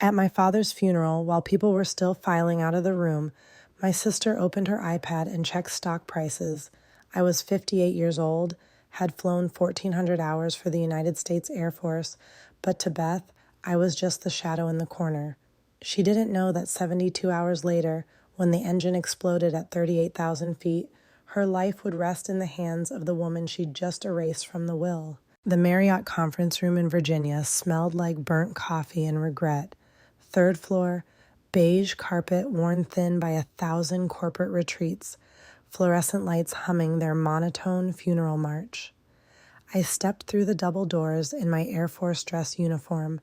At my father's funeral, while people were still filing out of the room, my sister opened her iPad and checked stock prices. I was 58 years old, had flown 1,400 hours for the United States Air Force, but to Beth, I was just the shadow in the corner. She didn't know that 72 hours later, when the engine exploded at 38,000 feet, her life would rest in the hands of the woman she'd just erased from the will. The Marriott conference room in Virginia smelled like burnt coffee and regret. Third floor, beige carpet worn thin by 1,000 corporate retreats, fluorescent lights humming their monotone funeral march. I stepped through the double doors in my Air Force dress uniform,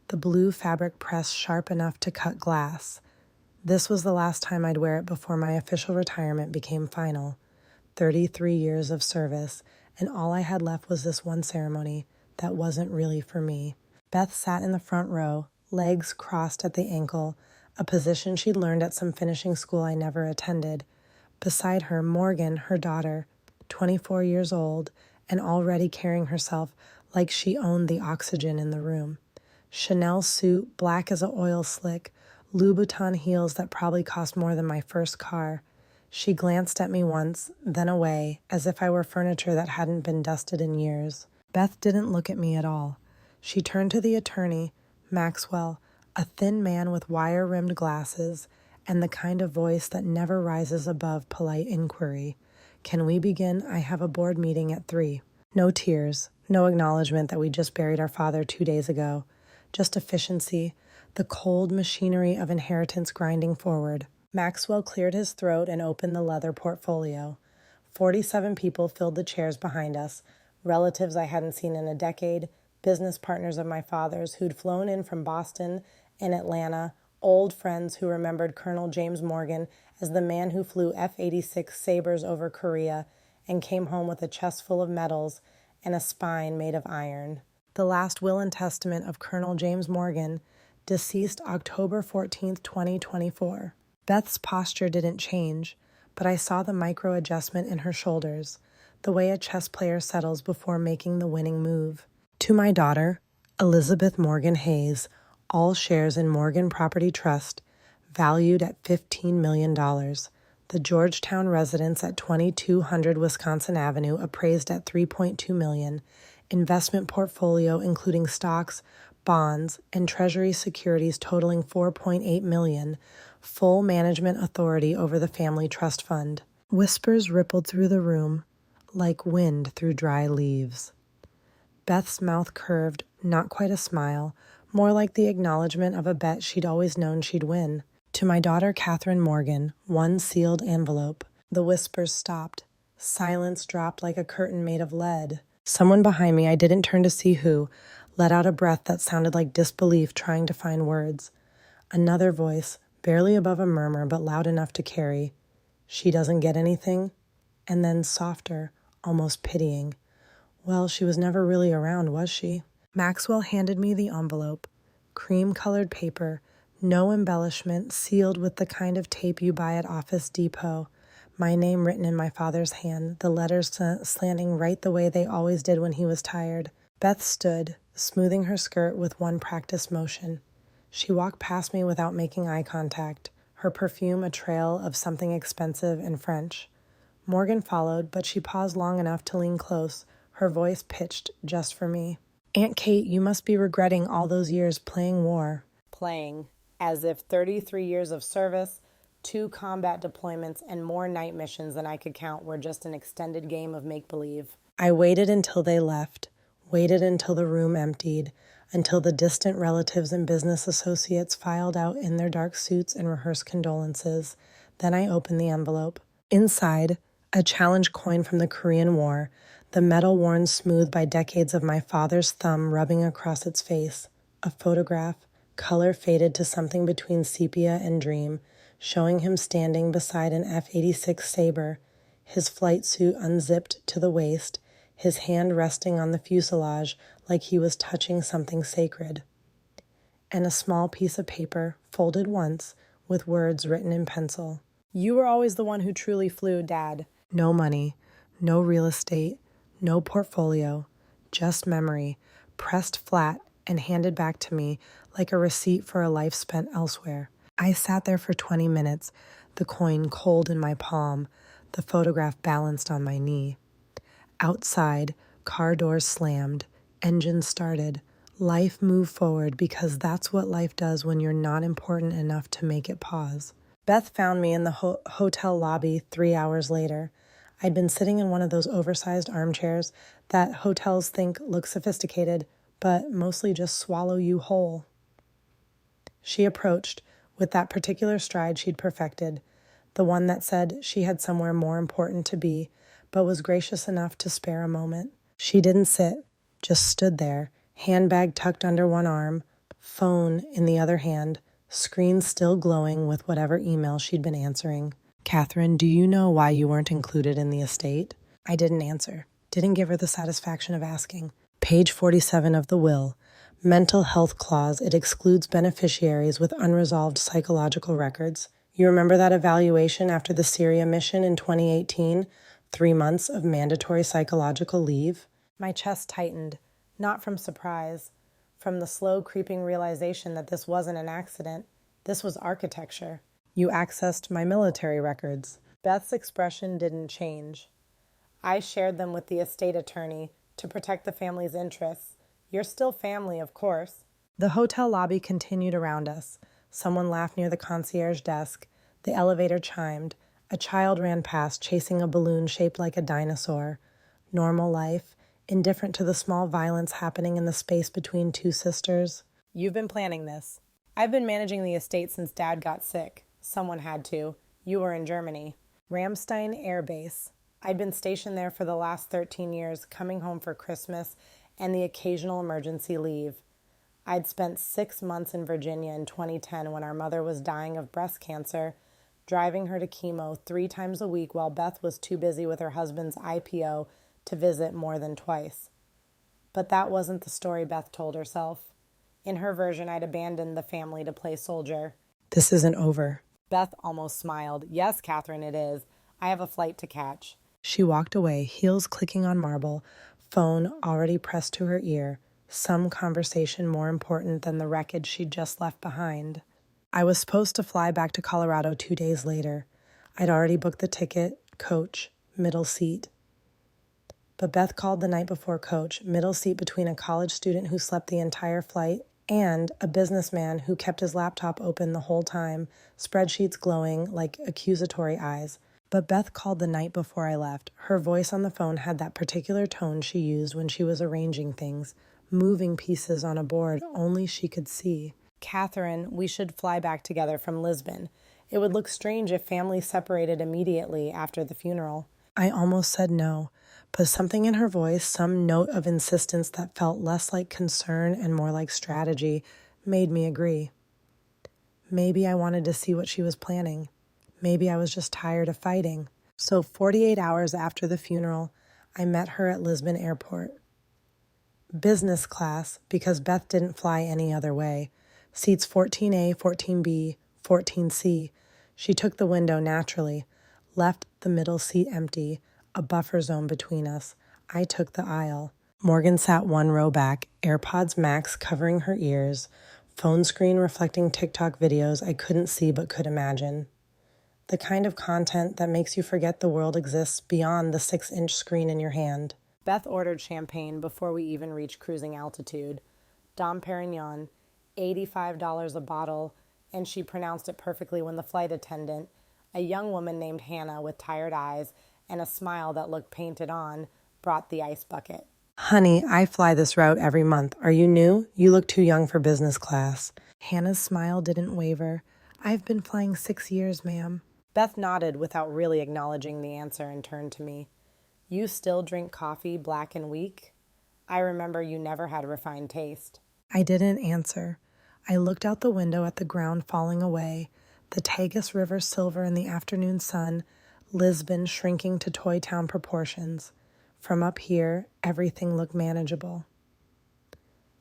the blue fabric press sharp enough to cut glass. This was the last time I'd wear it before my official retirement became final. 33 years of service, and all I had left was this one ceremony that wasn't really for me. Beth sat in the front row, legs crossed at the ankle, a position she'd learned at some finishing school I never attended. Beside her, Morgan, her daughter, 24 years old, and already carrying herself like she owned the oxygen in the room. Chanel suit, black as an oil slick, Louboutin heels that probably cost more than my first car. She glanced at me once, then away, as if I were furniture that hadn't been dusted in years. Beth didn't look at me at all. She turned to the attorney, Maxwell, a thin man with wire-rimmed glasses, and the kind of voice that never rises above polite inquiry. "Can we begin? I have a board meeting at 3. No tears, no acknowledgement that we just buried our father 2 days ago. Just efficiency, the cold machinery of inheritance grinding forward. Maxwell cleared his throat and opened the leather portfolio. 47 people filled the chairs behind us, relatives I hadn't seen in a decade, business partners of my father's who'd flown in from Boston and Atlanta, old friends who remembered Colonel James Morgan as the man who flew F-86 Sabres over Korea and came home with a chest full of medals and a spine made of iron. The last will and testament of Colonel James Morgan, deceased October 14th, 2024. Beth's posture didn't change, but I saw the micro-adjustment in her shoulders, the way a chess player settles before making the winning move. To my daughter, Elizabeth Morgan Hayes, all shares in Morgan Property Trust, valued at $15 million. The Georgetown residence at 2200 Wisconsin Avenue appraised at $3.2 million. Investment portfolio including stocks, bonds, and treasury securities totaling $4.8 million. Full management authority over the family trust fund. Whispers rippled through the room, like wind through dry leaves. Beth's mouth curved, not quite a smile, more like the acknowledgement of a bet she'd always known she'd win. To my daughter Catherine Morgan, one sealed envelope. The whispers stopped. Silence dropped like a curtain made of lead. Someone behind me, I didn't turn to see who, let out a breath that sounded like disbelief trying to find words. Another voice, barely above a murmur but loud enough to carry. "She doesn't get anything?" And then softer, almost pitying. "Well, she was never really around, was she?" Maxwell handed me the envelope. Cream-colored paper, no embellishment, sealed with the kind of tape you buy at Office Depot. My name written in my father's hand, the letters slanting right the way they always did when he was tired. Beth stood, smoothing her skirt with one practiced motion. She walked past me without making eye contact, her perfume a trail of something expensive and French. Morgan followed, but she paused long enough to lean close, her voice pitched just for me. "Aunt Kate, you must be regretting all those years playing war." Playing, as if 33 years of service, 2 combat deployments, and more night missions than I could count were just an extended game of make-believe. I waited until they left, waited until the room emptied, until the distant relatives and business associates filed out in their dark suits and rehearsed condolences. Then I opened the envelope. Inside, a challenge coin from the Korean War, the metal worn smooth by decades of my father's thumb rubbing across its face. A photograph, color faded to something between sepia and dream, showing him standing beside an F-86 Sabre, his flight suit unzipped to the waist, his hand resting on the fuselage like he was touching something sacred. And a small piece of paper, folded once, with words written in pencil. "You were always the one who truly flew, Dad." No money, no real estate, no portfolio, just memory, pressed flat and handed back to me like a receipt for a life spent elsewhere. I sat there for 20 minutes, the coin cold in my palm, the photograph balanced on my knee. Outside, car doors slammed, engines started. Life moved forward because that's what life does when you're not important enough to make it pause. Beth found me in the hotel lobby 3 hours later. I'd been sitting in one of those oversized armchairs that hotels think look sophisticated, but mostly just swallow you whole. She approached, with that particular stride she'd perfected, the one that said she had somewhere more important to be, but was gracious enough to spare a moment. She didn't sit, just stood there, handbag tucked under one arm, phone in the other hand, screen still glowing with whatever email she'd been answering. "Catherine, do you know why you weren't included in the estate?" I didn't answer. Didn't give her the satisfaction of asking. Page 47 of the will. Mental health clause. It excludes beneficiaries with unresolved psychological records. You remember that evaluation after the Syria mission in 2018? 3 months of mandatory psychological leave? My chest tightened, not from surprise, from the slow creeping realization that this wasn't an accident. This was architecture. "You accessed my military records." Beth's expression didn't change. "I shared them with the estate attorney to protect the family's interests. You're still family, of course." The hotel lobby continued around us. Someone laughed near the concierge desk. The elevator chimed. A child ran past, chasing a balloon shaped like a dinosaur. Normal life, indifferent to the small violence happening in the space between two sisters. "You've been planning this." "I've been managing the estate since Dad got sick. Someone had to. You were in Germany." "Ramstein Air Base. I'd been stationed there for the last 13 years, coming home for Christmas and the occasional emergency leave. I'd spent 6 months in Virginia in 2010 when our mother was dying of breast cancer, driving her to chemo 3 times a week while Beth was too busy with her husband's IPO to visit more than twice." But that wasn't the story Beth told herself. In her version, I'd abandoned the family to play soldier. "This isn't over." Beth almost smiled. "Yes, Catherine, it is. I have a flight to catch." She walked away, heels clicking on marble, phone already pressed to her ear, some conversation more important than the wreckage she'd just left behind. I was supposed to fly back to Colorado 2 days later. I'd already booked the ticket, coach, middle seat. But Beth called the night before coach, middle seat between a college student who slept the entire flight and a businessman who kept his laptop open the whole time, spreadsheets glowing like accusatory eyes. But Beth called the night before I left. Her voice on the phone had that particular tone she used when she was arranging things, moving pieces on a board only she could see. "Catherine, we should fly back together from Lisbon. It would look strange if families separated immediately after the funeral." I almost said no, but something in her voice, some note of insistence that felt less like concern and more like strategy, made me agree. Maybe I wanted to see what she was planning. Maybe I was just tired of fighting. So 48 hours after the funeral, I met her at Lisbon Airport. Business class, because Beth didn't fly any other way. Seats 14A, 14B, 14C. She took the window naturally, left the middle seat empty, a buffer zone between us. I took the aisle. Morgan sat 1 row back, AirPods Max covering her ears, phone screen reflecting TikTok videos I couldn't see but could imagine. The kind of content that makes you forget the world exists beyond the 6-inch screen in your hand. Beth ordered champagne before we even reached cruising altitude. Dom Perignon, $85 a bottle, and she pronounced it perfectly when the flight attendant, a young woman named Hannah with tired eyes and a smile that looked painted on, brought the ice bucket. "Honey, I fly this route every month. Are you new? You look too young for business class." Hannah's smile didn't waver. "I've been flying 6 years, ma'am." Beth nodded without really acknowledging the answer and turned to me. "You still drink coffee black and weak? I remember you never had refined taste." I didn't answer. I looked out the window at the ground falling away, the Tagus River silver in the afternoon sun, Lisbon shrinking to toy town proportions. From up here, everything looked manageable.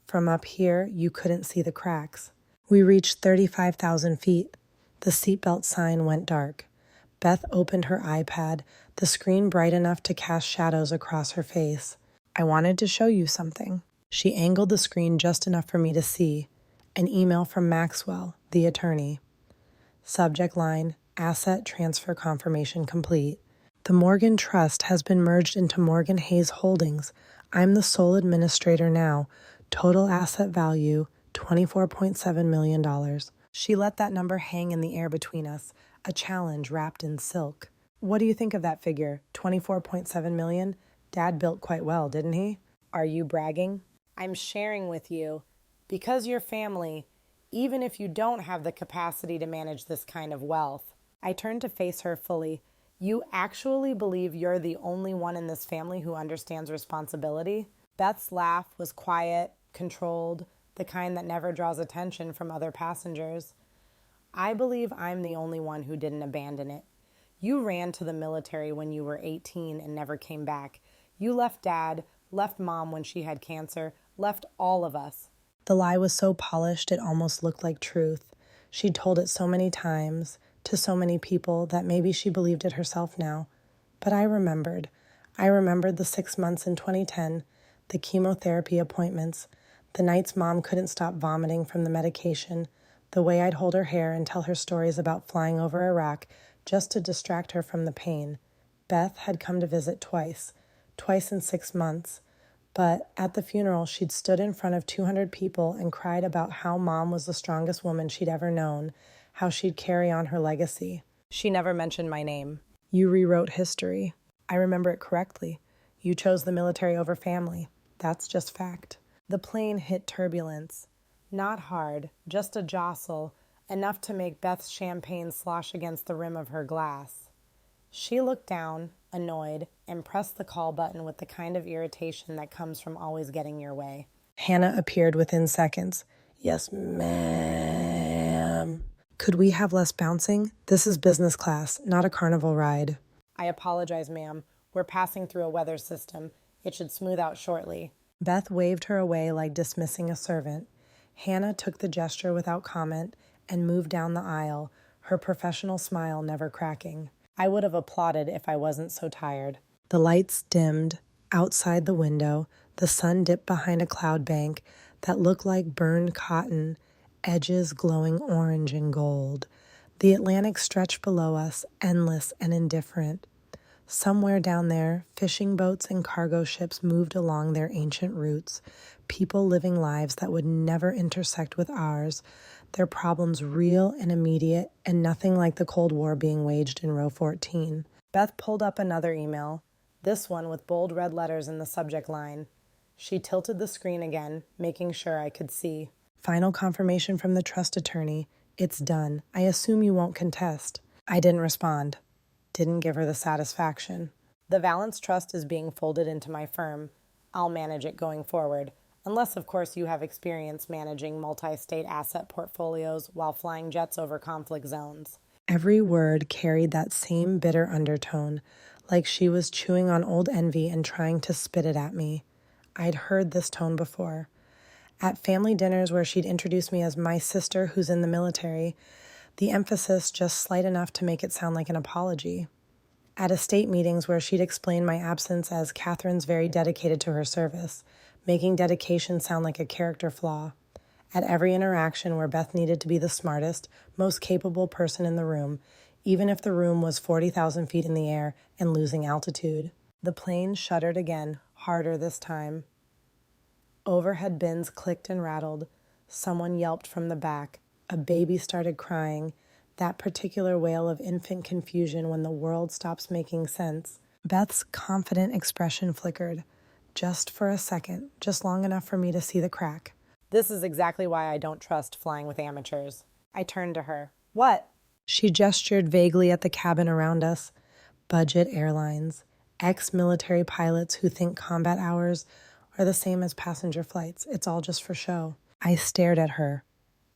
From up here, you couldn't see the cracks. We reached 35,000 feet. The seatbelt sign went dark. Beth opened her iPad, the screen bright enough to cast shadows across her face. "I wanted to show you something." She angled the screen just enough for me to see. An email from Maxwell, the attorney. Subject line, asset transfer confirmation complete. The Morgan Trust has been merged into Morgan Hayes Holdings. I'm the sole administrator now. Total asset value, $24.7 million. She let that number hang in the air between us, a challenge wrapped in silk. What do you think of that figure, 24.7 million? Dad built quite well, didn't he? Are you bragging? I'm sharing with you because you're family, even if you don't have the capacity to manage this kind of wealth. I turned to face her fully. You actually believe you're the only one in this family who understands responsibility? Beth's laugh was quiet, controlled, the kind that never draws attention from other passengers. I believe I'm the only one who didn't abandon it. You ran to the military when you were 18 and never came back. You left Dad, left Mom when she had cancer, left all of us. The lie was so polished it almost looked like truth. She'd told it so many times, to so many people, that maybe she believed it herself now. But I remembered. I remembered the 6 months in 2010, the chemotherapy appointments, the nights Mom couldn't stop vomiting from the medication, the way I'd hold her hair and tell her stories about flying over Iraq just to distract her from the pain. Beth had come to visit twice in 6 months. But at the funeral, she'd stood in front of 200 people and cried about how Mom was the strongest woman she'd ever known, how she'd carry on her legacy. She never mentioned my name. You rewrote history. I remember it correctly. You chose the military over family. That's just fact. The plane hit turbulence. Not hard, just a jostle, enough to make Beth's champagne slosh against the rim of her glass. She looked down, annoyed, and pressed the call button with the kind of irritation that comes from always getting your way. Hannah appeared within seconds. Yes, ma'am. Could we have less bouncing? This is business class, not a carnival ride. I apologize, ma'am. We're passing through a weather system. It should smooth out shortly. Beth waved her away like dismissing a servant. Hannah took the gesture without comment and moved down the aisle, her professional smile never cracking. I would have applauded if I wasn't so tired. The lights dimmed. Outside the window, the sun dipped behind a cloud bank that looked like burned cotton, edges glowing orange and gold. The Atlantic stretched below us, endless and indifferent. Somewhere down there, fishing boats and cargo ships moved along their ancient routes, people living lives that would never intersect with ours, their problems real and immediate, and nothing like the Cold War being waged in row 14. Beth pulled up another email, this one with bold red letters in the subject line. She tilted the screen again, making sure I could see. Final confirmation from the trust attorney. It's done. I assume you won't contest. I didn't respond. Didn't give her the satisfaction. The Valence Trust is being folded into my firm. I'll manage it going forward. Unless, of course, you have experience managing multi-state asset portfolios while flying jets over conflict zones. Every word carried that same bitter undertone, like she was chewing on old envy and trying to spit it at me. I'd heard this tone before. At family dinners where she'd introduced me as my sister who's in the military, the emphasis just slight enough to make it sound like an apology. At estate meetings where she'd explained my absence as Catherine's very dedicated to her service, making dedication sound like a character flaw. At every interaction where Beth needed to be the smartest, most capable person in the room, even if the room was 40,000 feet in the air and losing altitude. The plane shuddered again, harder this time. Overhead bins clicked and rattled. Someone yelped from the back. A baby started crying, that particular wail of infant confusion when the world stops making sense. Beth's confident expression flickered. Just for a second, just long enough for me to see the crack. This is exactly why I don't trust flying with amateurs. I turned to her. What? She gestured vaguely at the cabin around us. Budget airlines. Ex-military pilots who think combat hours are the same as passenger flights. It's all just for show. I stared at her.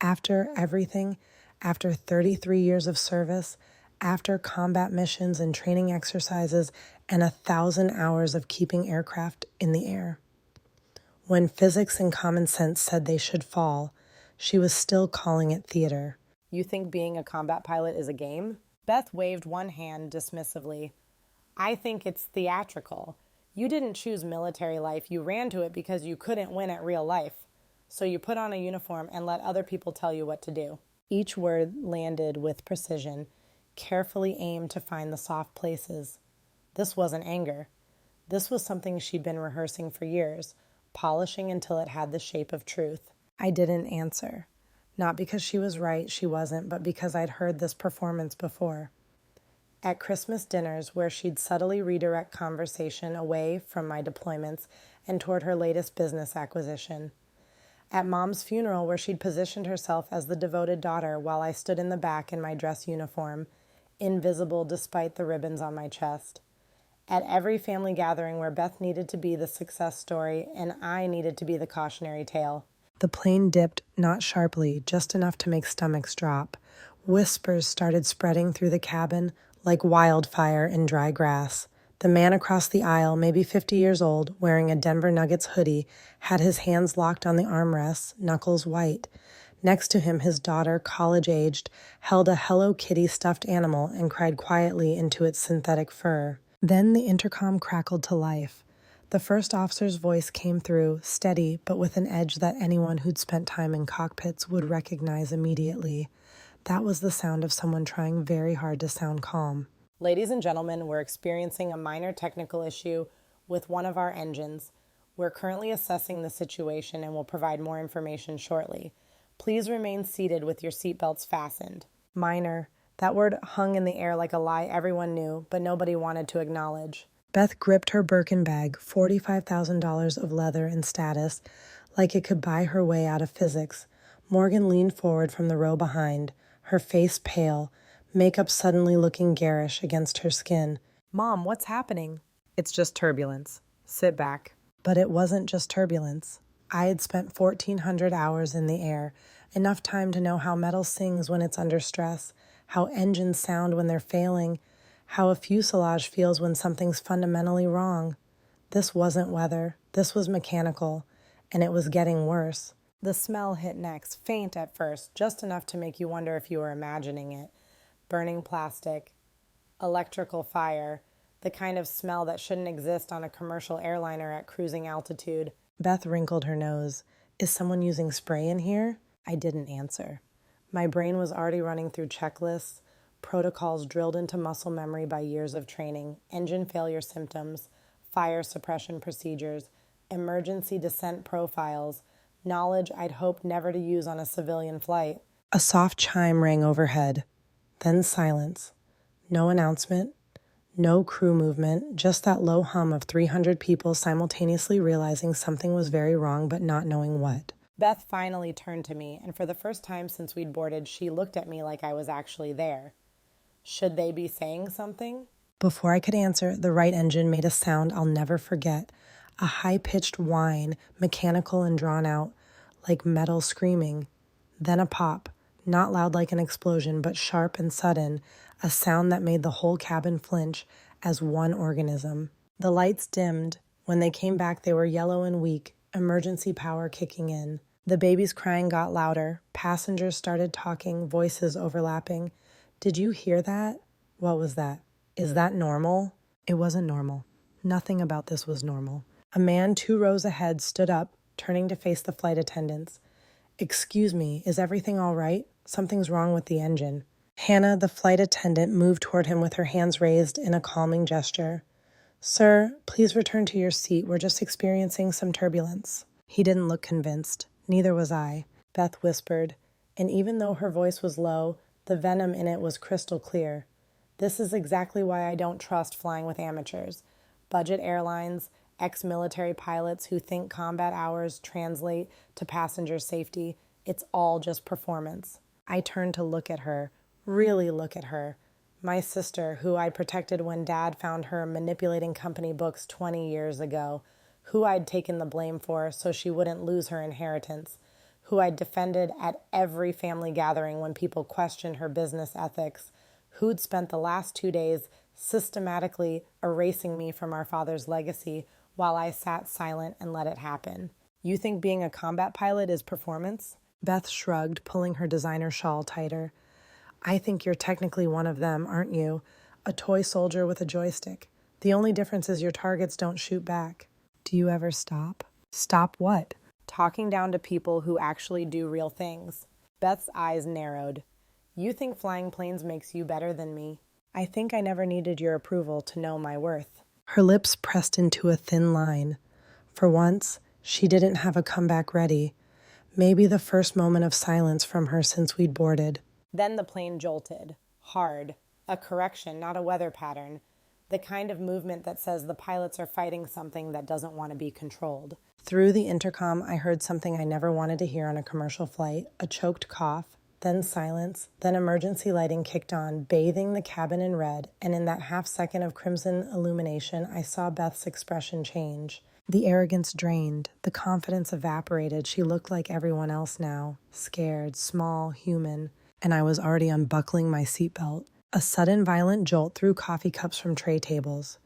After everything, after 33 years of service, after combat missions and training exercises and 1,000 hours of keeping aircraft in the air. When physics and common sense said they should fall, she was still calling it theater. You think being a combat pilot is a game? Beth waved one hand dismissively. I think it's theatrical. You didn't choose military life. You ran to it because you couldn't win at real life. So you put on a uniform and let other people tell you what to do. Each word landed with precision, carefully aimed to find the soft places. This wasn't anger. This was something she'd been rehearsing for years, polishing until it had the shape of truth. I didn't answer. Not because she was right, she wasn't, but because I'd heard this performance before. At Christmas dinners, where she'd subtly redirect conversation away from my deployments and toward her latest business acquisition. At Mom's funeral, where she'd positioned herself as the devoted daughter while I stood in the back in my dress uniform, invisible despite the ribbons on my chest. At every family gathering where Beth needed to be the success story and I needed to be the cautionary tale. The plane dipped, not sharply, just enough to make stomachs drop. Whispers started spreading through the cabin like wildfire in dry grass. The man across the aisle, maybe 50 years old, wearing a Denver Nuggets hoodie, had his hands locked on the armrests, knuckles white. Next to him, his daughter, college-aged, held a Hello Kitty stuffed animal and cried quietly into its synthetic fur. Then the intercom crackled to life. The first officer's voice came through, steady, but with an edge that anyone who'd spent time in cockpits would recognize immediately. That was the sound of someone trying very hard to sound calm. Ladies and gentlemen, we're experiencing a minor technical issue with one of our engines. We're currently assessing the situation and will provide more information shortly. Please remain seated with your seatbelts fastened. Minor. That word hung in the air like a lie everyone knew, but nobody wanted to acknowledge. Beth gripped her Birkin bag, $45,000 of leather and status, like it could buy her way out of physics. Morgan leaned forward from the row behind, her face pale, makeup suddenly looking garish against her skin. Mom, what's happening? It's just turbulence. Sit back. But it wasn't just turbulence. I had spent 1,400 hours in the air, enough time to know how metal sings when it's under stress, how engines sound when they're failing, how a fuselage feels when something's fundamentally wrong. This wasn't weather. This was mechanical, and it was getting worse. The smell hit next, faint at first, just enough to make you wonder if you were imagining it. Burning plastic, electrical fire, the kind of smell that shouldn't exist on a commercial airliner at cruising altitude. Beth wrinkled her nose. Is someone using spray in here? I didn't answer. My brain was already running through checklists, protocols drilled into muscle memory by years of training, engine failure symptoms, fire suppression procedures, emergency descent profiles, knowledge I'd hoped never to use on a civilian flight. A soft chime rang overhead. Then silence. No announcement, no crew movement, just that low hum of 300 people simultaneously realizing something was very wrong but not knowing what. Beth finally turned to me, and for the first time since we'd boarded, she looked at me like I was actually there. Should they be saying something? Before I could answer, the right engine made a sound I'll never forget. A high-pitched whine, mechanical and drawn out, like metal screaming. Then a pop, not loud like an explosion, but sharp and sudden, a sound that made the whole cabin flinch as one organism. The lights dimmed. When they came back, they were yellow and weak, emergency power kicking in. The baby's crying got louder. Passengers started talking, voices overlapping. Did you hear that? What was that? Is that normal? It wasn't normal. Nothing about this was normal. A man 2 rows ahead stood up, turning to face the flight attendants. Excuse me, is everything all right? Something's wrong with the engine. Hannah, the flight attendant, moved toward him with her hands raised in a calming gesture. Sir, please return to your seat. We're just experiencing some turbulence. He didn't look convinced. Neither was I. Beth whispered, and even though her voice was low, the venom in it was crystal clear. This is exactly why I don't trust flying with amateurs. Budget airlines, ex-military pilots who think combat hours translate to passenger safety. It's all just performance. I turned to look at her, really look at her. My sister, who I protected when Dad found her manipulating company books 20 years ago, who I'd taken the blame for so she wouldn't lose her inheritance, who I'd defended at every family gathering when people questioned her business ethics, who'd spent the last 2 days systematically erasing me from our father's legacy while I sat silent and let it happen. You think being a combat pilot is performance? Beth shrugged, pulling her designer shawl tighter. I think you're technically one of them, aren't you? A toy soldier with a joystick. The only difference is your targets don't shoot back. Do you ever stop? Stop what? talking down to people who actually do real things. Beth's eyes narrowed. You think flying planes makes you better than me? I think I never needed your approval to know my worth. Her lips pressed into a thin line. For once, she didn't have a comeback ready. Maybe the first moment of silence from her since we'd boarded. Then the plane jolted. Hard. A correction, not a weather pattern. The kind of movement that says the pilots are fighting something that doesn't want to be controlled. Through the intercom, I heard something I never wanted to hear on a commercial flight, a choked cough, then silence, then emergency lighting kicked on, bathing the cabin in red, and in that half second of crimson illumination, I saw Beth's expression change. The arrogance drained, the confidence evaporated. She looked like everyone else now, scared, small, human, and I was already unbuckling my seatbelt. A sudden violent jolt threw coffee cups from tray tables.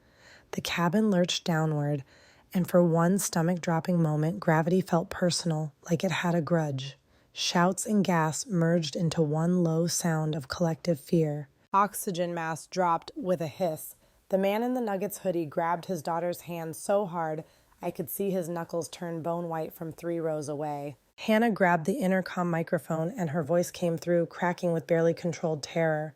The cabin lurched downward, and for one stomach-dropping moment, gravity felt personal, like it had a grudge. Shouts and gasps merged into one low sound of collective fear. Oxygen mask dropped with a hiss. The man in the Nuggets hoodie grabbed his daughter's hand so hard I could see his knuckles turn bone white from 3 rows away. Hannah grabbed the intercom microphone, and her voice came through, cracking with barely controlled terror.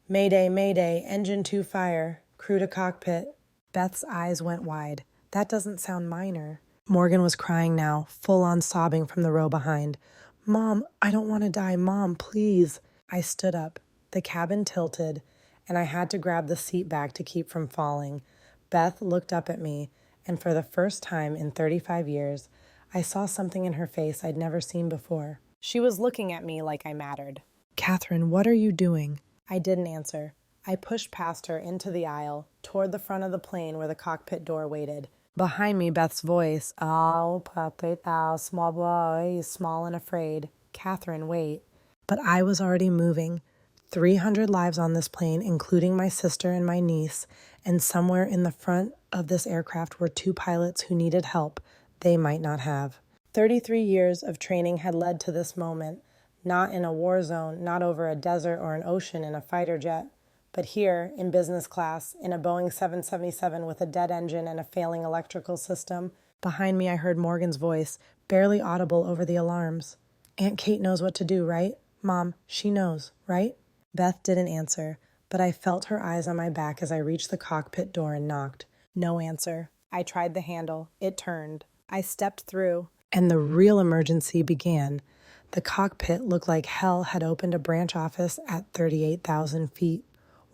Mayday, mayday, engine 2 fire, crew to cockpit. Beth's eyes went wide. That doesn't sound minor. Morgan was crying now, full-on sobbing from the row behind. Mom, I don't want to die. Mom, please. I stood up. The cabin tilted, and I had to grab the seat back to keep from falling. Beth looked up at me, and for the first time in 35 years, I saw something in her face I'd never seen before. She was looking at me like I mattered. Catherine, what are you doing? I didn't answer. I pushed past her into the aisle, toward the front of the plane where the cockpit door waited. Behind me, Beth's voice. Oh, puppet, oh, small boy, small and afraid. Catherine, wait. But I was already moving. 300 lives on this plane, including my sister and my niece, and somewhere in the front of this aircraft were 2 pilots who needed help they might not have. 33 years of training had led to this moment, not in a war zone, not over a desert or an ocean in a fighter jet, but here, in business class, in a Boeing 777 with a dead engine and a failing electrical system. Behind me, I heard Morgan's voice, barely audible over the alarms. Aunt Kate knows what to do, right? Mom, she knows, right? Beth didn't answer, but I felt her eyes on my back as I reached the cockpit door and knocked. No answer. I tried the handle. It turned. I stepped through. And the real emergency began. The cockpit looked like hell had opened a branch office at 38,000 feet.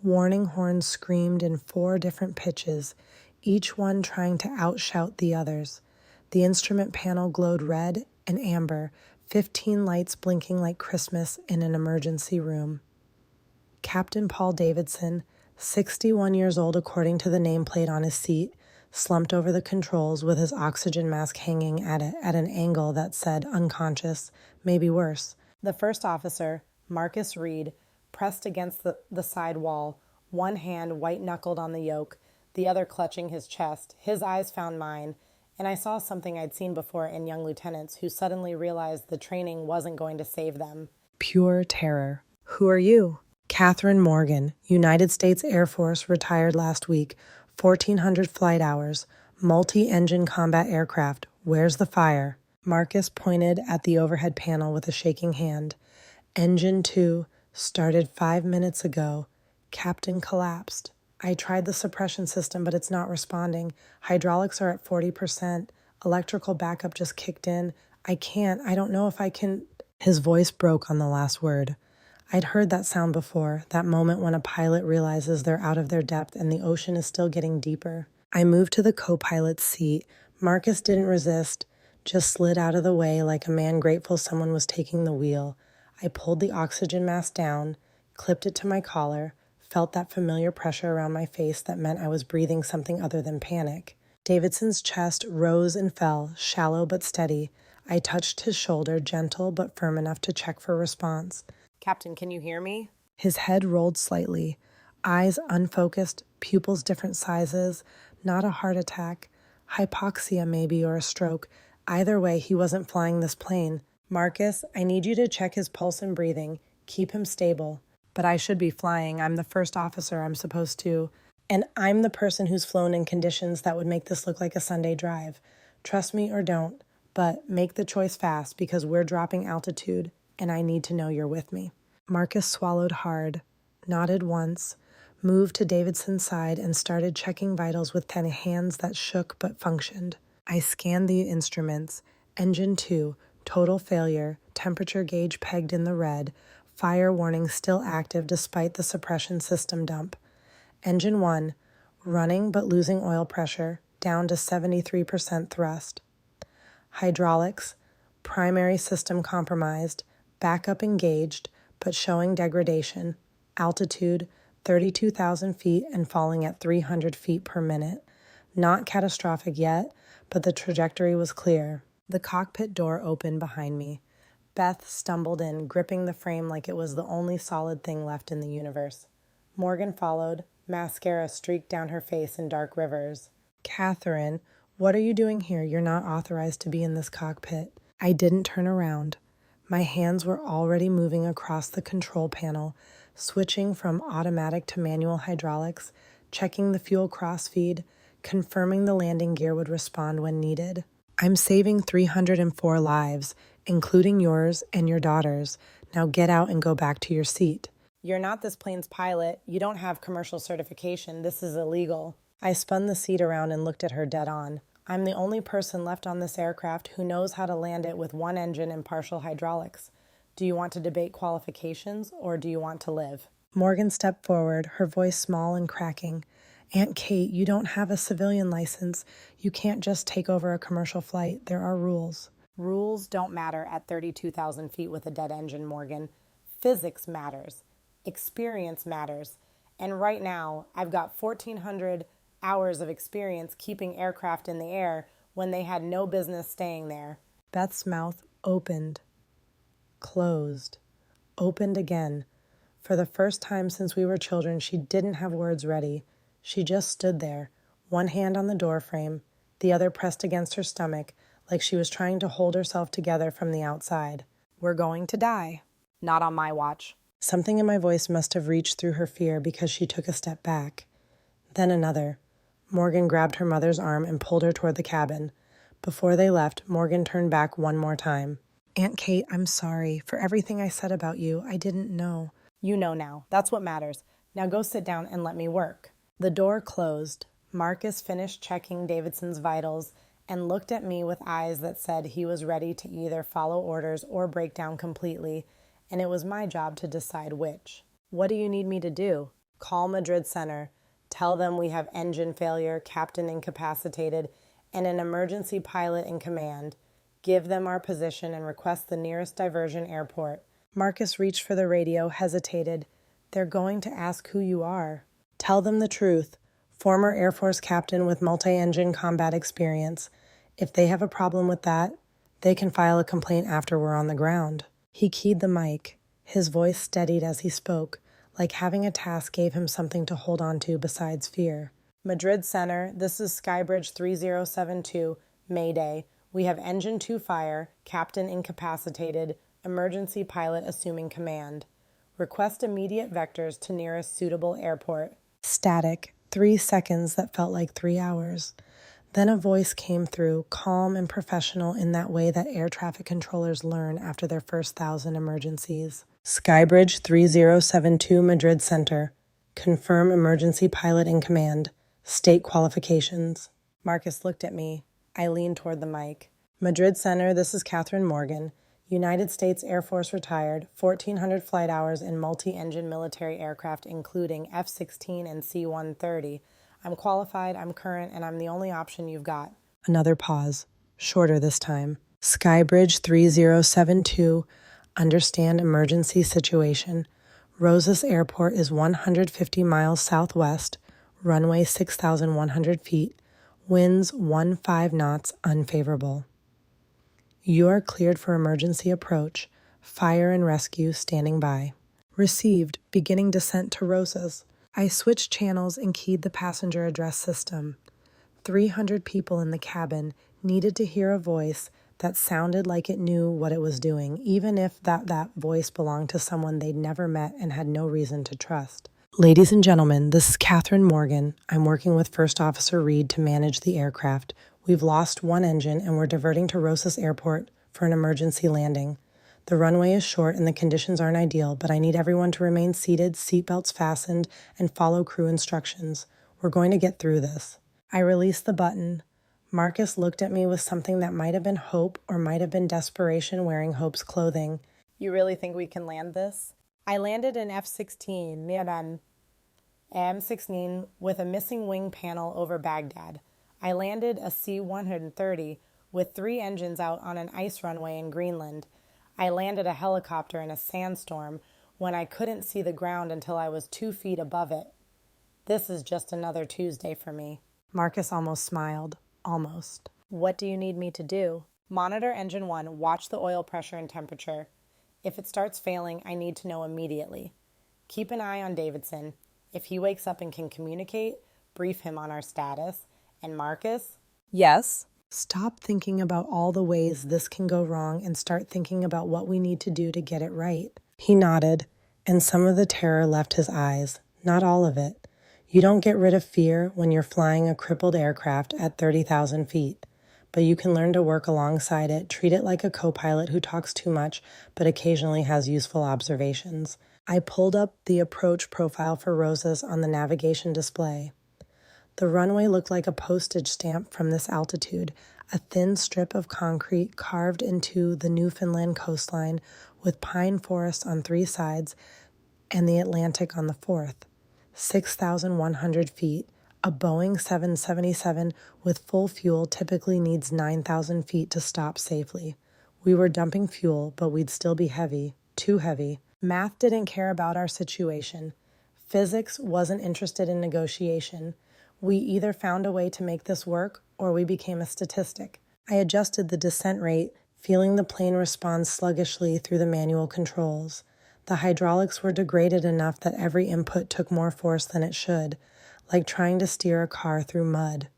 Warning horns screamed in 4 different pitches, each one trying to outshout the others. The instrument panel glowed red and amber, 15 lights blinking like Christmas in an emergency room. Captain Paul Davidson, 61 years old according to the nameplate on his seat, slumped over the controls with his oxygen mask hanging at an angle that said unconscious, maybe worse. The first officer, Marcus Reed, pressed against the side wall, one hand white-knuckled on the yoke, the other clutching his chest. His eyes found mine, and I saw something I'd seen before in young lieutenants who suddenly realized the training wasn't going to save them. Pure terror. Who are you? Catherine Morgan, United States Air Force, retired last week, 1,400 flight hours, multi-engine combat aircraft. Where's the fire? Marcus pointed at the overhead panel with a shaking hand. Engine 2 started 5 minutes ago. Captain collapsed. I tried the suppression system, but it's not responding. Hydraulics are at 40%. Electrical backup just kicked in. I don't know if I can. His voice broke on the last word. I'd heard that sound before, that moment when a pilot realizes they're out of their depth and the ocean is still getting deeper. I moved to the co-pilot's seat. Marcus didn't resist, just slid out of the way like a man grateful someone was taking the wheel. I pulled the oxygen mask down, clipped it to my collar, felt that familiar pressure around my face that meant I was breathing something other than panic. Davidson's chest rose and fell, shallow but steady. I touched his shoulder, gentle but firm enough to check for response. Captain, can you hear me? His head rolled slightly, eyes unfocused, pupils different sizes, not a heart attack, hypoxia maybe, or a stroke. Either way, he wasn't flying this plane. Marcus, I need you to check his pulse and breathing. Keep him stable. But I should be flying. I'm the first officer. I'm supposed to. And I'm the person who's flown in conditions that would make this look like a Sunday drive. Trust me or don't, But make the choice fast because we're dropping altitude and I need to know you're with me. Marcus swallowed hard, nodded once, moved to Davidson's side and started checking vitals with 10 hands that shook but functioned. I scanned the instruments. Engine 2, total failure, temperature gauge pegged in the red, fire warning still active despite the suppression system dump. Engine 1, running but losing oil pressure, down to 73% thrust. Hydraulics, primary system compromised, backup engaged, but showing degradation. Altitude, 32,000 feet and falling at 300 feet per minute. Not catastrophic yet, but the trajectory was clear. The cockpit door opened behind me. Beth stumbled in, gripping the frame like it was the only solid thing left in the universe. Morgan followed, mascara streaked down her face in dark rivers. "Catherine, what are you doing here? You're not authorized to be in this cockpit." I didn't turn around. My hands were already moving across the control panel, switching from automatic to manual hydraulics, checking the fuel crossfeed, confirming the landing gear would respond when needed. "I'm saving 304 lives, including yours and your daughter's. Now get out and go back to your seat." "You're not this plane's pilot. You don't have commercial certification. This is illegal." I spun the seat around and looked at her dead on. "I'm the only person left on this aircraft who knows how to land it with one engine and partial hydraulics. Do you want to debate qualifications or do you want to live?" Morgan stepped forward, her voice small and cracking. "Aunt Kate, you don't have a civilian license. You can't just take over a commercial flight. There are rules." "Rules don't matter at 32,000 feet with a dead engine, Morgan. Physics matters. Experience matters. And right now, I've got 1,400 hours of experience keeping aircraft in the air when they had no business staying there." Beth's mouth opened, closed, opened again. For the first time since we were children, she didn't have words ready. She just stood there, one hand on the doorframe, the other pressed against her stomach, like she was trying to hold herself together from the outside. "We're going to die. Not on my watch." Something in my voice must have reached through her fear because she took a step back. Then another. Morgan grabbed her mother's arm and pulled her toward the cabin. Before they left, Morgan turned back one more time. "Aunt Kate, I'm sorry. For everything I said about you, I didn't know." "You know now. That's what matters. Now go sit down and let me work." The door closed. Marcus finished checking Davidson's vitals and looked at me with eyes that said he was ready to either follow orders or break down completely, and it was my job to decide which. "What do you need me to do?" "Call Madrid Center. Tell them we have engine failure, captain incapacitated, and an emergency pilot in command. Give them our position and request the nearest diversion airport." Marcus reached for the radio, hesitated. "They're going to ask who you are." "Tell them the truth. Former Air Force captain with multi-engine combat experience. If they have a problem with that, they can file a complaint after we're on the ground." He keyed the mic. His voice steadied as he spoke, like having a task gave him something to hold on to besides fear. "Madrid Center, this is Skybridge 3072, Mayday. We have engine 2 fire, captain incapacitated, emergency pilot assuming command. Request immediate vectors to nearest suitable airport." Static, 3 seconds that felt like 3 hours. Then a voice came through, calm and professional in that way that air traffic controllers learn after their first 1,000 emergencies. "Skybridge 3072 Madrid Center. Confirm emergency pilot in command. State qualifications." Marcus looked at me. I leaned toward the mic. "Madrid Center, this is Catherine Morgan. United States Air Force retired, 1,400 flight hours in multi-engine military aircraft including F-16 and C-130. I'm qualified, I'm current, and I'm the only option you've got." Another pause, shorter this time. "Skybridge 3072, understand emergency situation. Rosas Airport is 150 miles southwest, runway 6,100 feet, winds 15 knots, unfavorable. You are cleared for emergency approach, fire and rescue standing by." Received, beginning descent to Rosas. I switched channels and keyed the passenger address system. 300 people in the cabin needed to hear a voice that sounded like it knew what it was doing, even if that voice belonged to someone they'd never met and had no reason to trust. "Ladies and gentlemen, this is Catherine Morgan. I'm working with First Officer Reed to manage the aircraft. We've lost one engine and we're diverting to Rosas Airport for an emergency landing. The runway is short and the conditions aren't ideal, but I need everyone to remain seated, seatbelts fastened, and follow crew instructions. We're going to get through this. I released the button. Marcus looked at me with something that might have been hope or might have been desperation wearing hope's clothing. You really think we can land this? I landed an F-16 near an M-16 with a missing wing panel over Baghdad. I landed a C-130 with 3 engines out on an ice runway in Greenland. I landed a helicopter in a sandstorm when I couldn't see the ground until I was 2 feet above it. This is just another Tuesday for me. Marcus almost smiled. Almost. What do you need me to do? Monitor engine 1, watch the oil pressure and temperature. If it starts failing, I need to know immediately. Keep an eye on Davidson. If he wakes up and can communicate, brief him on our status. And Marcus? Yes? Stop thinking about all the ways this can go wrong and start thinking about what we need to do to get it right. He nodded, and some of the terror left his eyes. Not all of it. You don't get rid of fear when you're flying a crippled aircraft at 30,000 feet, but you can learn to work alongside it, treat it like a co-pilot who talks too much but occasionally has useful observations. I pulled up the approach profile for Rosas on the navigation display. The runway looked like a postage stamp from this altitude, a thin strip of concrete carved into the Newfoundland coastline with pine forest on 3 sides and the Atlantic on the 4th. 6,100 feet, a Boeing 777 with full fuel typically needs 9,000 feet to stop safely. We were dumping fuel, but we'd still be heavy, too heavy. Math didn't care about our situation. Physics wasn't interested in negotiation. We either found a way to make this work or we became a statistic. I adjusted the descent rate, feeling the plane respond sluggishly through the manual controls. The hydraulics were degraded enough that every input took more force than it should, like trying to steer a car through mud.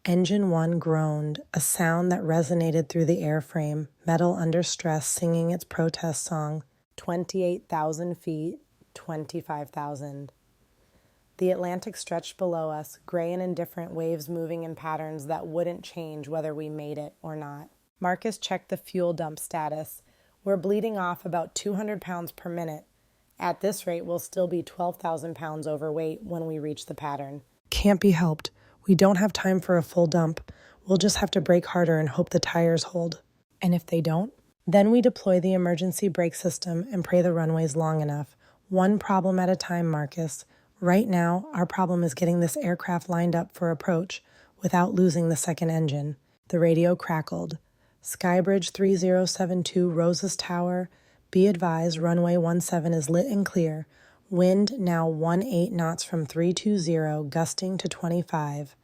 Engine 1 groaned, a sound that resonated through the airframe, metal under stress singing its protest song. 28,000 feet, 25,000. The Atlantic stretched below us, gray and indifferent waves moving in patterns that wouldn't change whether we made it or not. Marcus checked the fuel dump status. We're bleeding off about 200 pounds per minute. At this rate, we'll still be 12,000 pounds overweight when we reach the pattern. Can't be helped. We don't have time for a full dump. We'll just have to brake harder and hope the tires hold. And if they don't? Then we deploy the emergency brake system and pray the runway's long enough. One problem at a time, Marcus. Right now, our problem is getting this aircraft lined up for approach without losing the second engine. The radio crackled. Skybridge 3072, Rosas Tower. Be advised, runway 17 is lit and clear. Wind now 18 knots from 320, gusting to 25.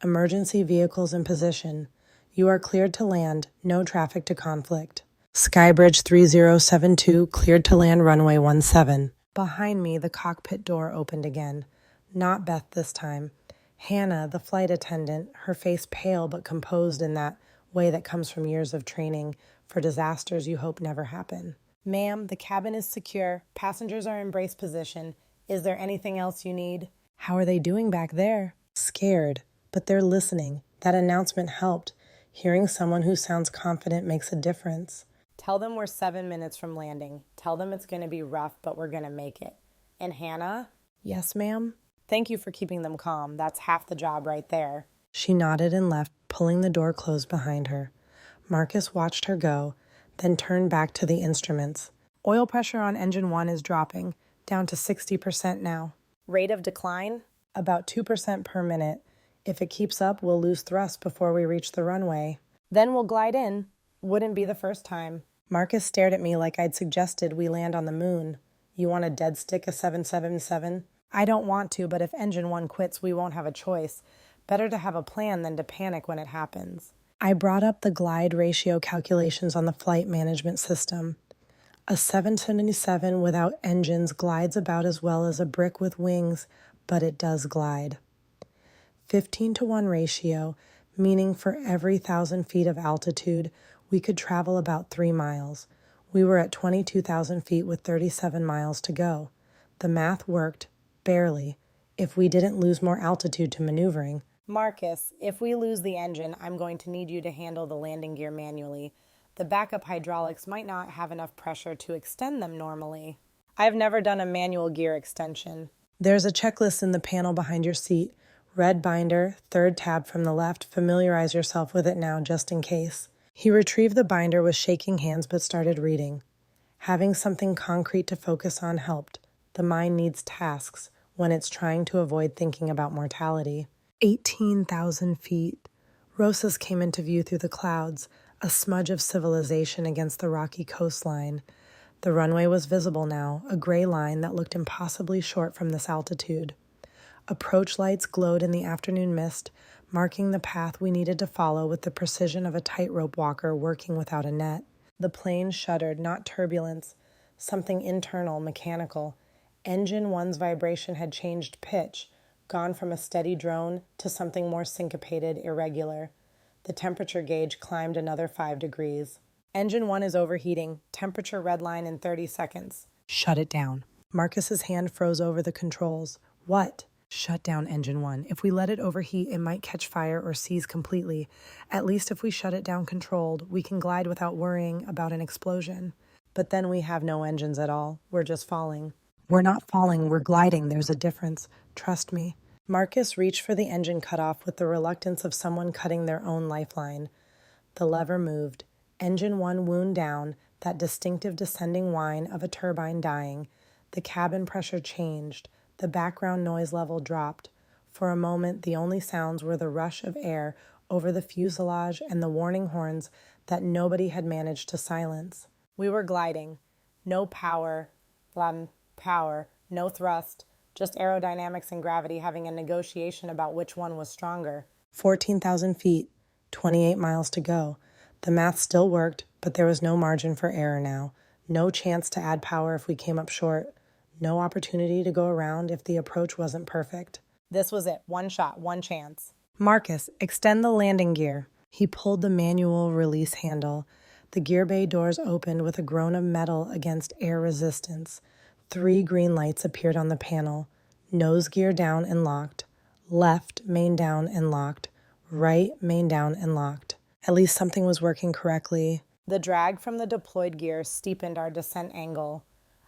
Emergency vehicles in position. You are cleared to land, no traffic to conflict. Skybridge 3072, cleared to land runway 17. Behind me, the cockpit door opened again. Not Beth this time. Hannah, the flight attendant, her face pale but composed in that way that comes from years of training for disasters you hope never happen. Ma'am, the cabin is secure. Passengers are in brace position. Is there anything else you need? How are they doing back there? Scared, but they're listening. That announcement helped. Hearing someone who sounds confident makes a difference. Tell them we're 7 minutes from landing. Tell them it's going to be rough, but we're going to make it. And Hannah? Yes, ma'am? Thank you for keeping them calm. That's half the job right there. She nodded and left, pulling the door closed behind her. Marcus watched her go, then turned back to the instruments. Oil pressure on engine 1 is dropping, down to 60% now. Rate of decline? About 2% per minute. If it keeps up, we'll lose thrust before we reach the runway. Then we'll glide in. Wouldn't be the first time. Marcus stared at me like I'd suggested we land on the moon. You want to dead stick a 777? I don't want to, but if engine 1 quits, we won't have a choice. Better to have a plan than to panic when it happens. I brought up the glide ratio calculations on the flight management system. A 777 without engines glides about as well as a brick with wings, but it does glide. 15-to-1 ratio, meaning for every 1,000 feet of altitude, we could travel about 3 miles. We were at 22,000 feet with 37 miles to go. The math worked, barely, if we didn't lose more altitude to maneuvering. Marcus, if we lose the engine, I'm going to need you to handle the landing gear manually. The backup hydraulics might not have enough pressure to extend them normally. I've never done a manual gear extension. There's a checklist in the panel behind your seat. Red binder, third tab from the left. Familiarize yourself with it now, just in case. He retrieved the binder with shaking hands but started reading. Having something concrete to focus on helped. The mind needs tasks when it's trying to avoid thinking about mortality. 18,000 feet. Rosas came into view through the clouds, a smudge of civilization against the rocky coastline. The runway was visible now, a gray line that looked impossibly short from this altitude. Approach lights glowed in the afternoon mist, marking the path we needed to follow with the precision of a tightrope walker working without a net. The plane shuddered, not turbulence, something internal, mechanical. Engine 1's vibration had changed pitch, gone from a steady drone to something more syncopated, irregular. The temperature gauge climbed another 5 degrees. Engine 1 is overheating. Temperature red line in 30 seconds. Shut it down. Marcus's hand froze over the controls. What? Shut down engine 1. If we let it overheat, it might catch fire or seize completely. At least if we shut it down controlled, we can glide without worrying about an explosion. But then we have no engines at all. We're just falling. We're not falling, we're gliding. There's a difference. Trust me. Marcus reached for the engine cutoff with the reluctance of someone cutting their own lifeline. The lever moved. Engine 1 wound down, that distinctive descending whine of a turbine dying. The cabin pressure changed. The background noise level dropped. For a moment, the only sounds were the rush of air over the fuselage and the warning horns that nobody had managed to silence. We were gliding. No power, no thrust, just aerodynamics and gravity having a negotiation about which one was stronger. 14,000 feet, 28 miles to go. The math still worked, but there was no margin for error now. No chance to add power if we came up short. No opportunity to go around if the approach wasn't perfect. This was it. One shot, one chance. Marcus, extend the landing gear. He pulled the manual release handle. The gear bay doors opened with a groan of metal against air resistance. 3 green lights appeared on the panel. Nose gear down and locked. Left, main down and locked. Right, main down and locked. At least something was working correctly. The drag from the deployed gear steepened our descent angle.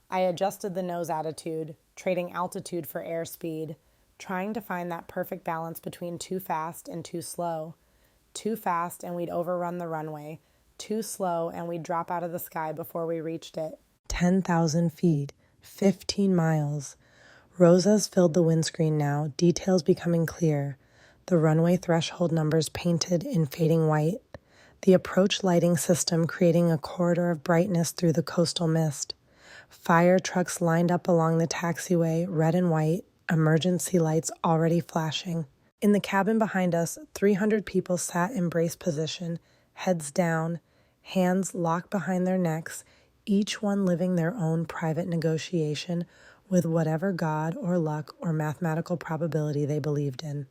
I adjusted the nose attitude, trading altitude for airspeed, trying to find that perfect balance between too fast and too slow. Too fast and we'd overrun the runway. Too slow and we'd drop out of the sky before we reached it. 10,000 feet, 15 miles. Rosas filled the windscreen now, details becoming clear. The runway threshold numbers painted in fading white. The approach lighting system creating a corridor of brightness through the coastal mist. Fire trucks lined up along the taxiway, red and white, emergency lights already flashing. In the cabin behind us, 300 people sat in brace position, heads down, hands locked behind their necks, each one living their own private negotiation with whatever God or luck or mathematical probability they believed in.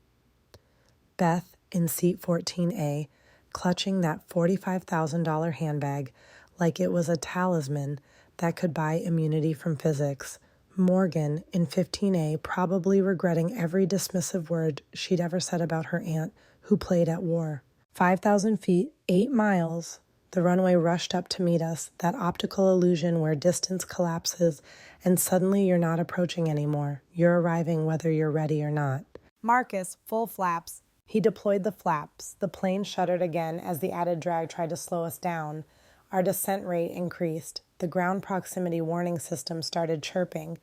Beth, in seat 14A, clutching that $45,000 handbag like it was a talisman that could buy immunity from physics. Morgan, in 15A, probably regretting every dismissive word she'd ever said about her aunt, who played at war. 5,000 feet, 8 miles. The runway rushed up to meet us, that optical illusion where distance collapses and suddenly you're not approaching anymore. You're arriving whether you're ready or not. Marcus, full flaps. He deployed the flaps. The plane shuddered again as the added drag tried to slow us down. Our descent rate increased. The ground proximity warning system started chirping,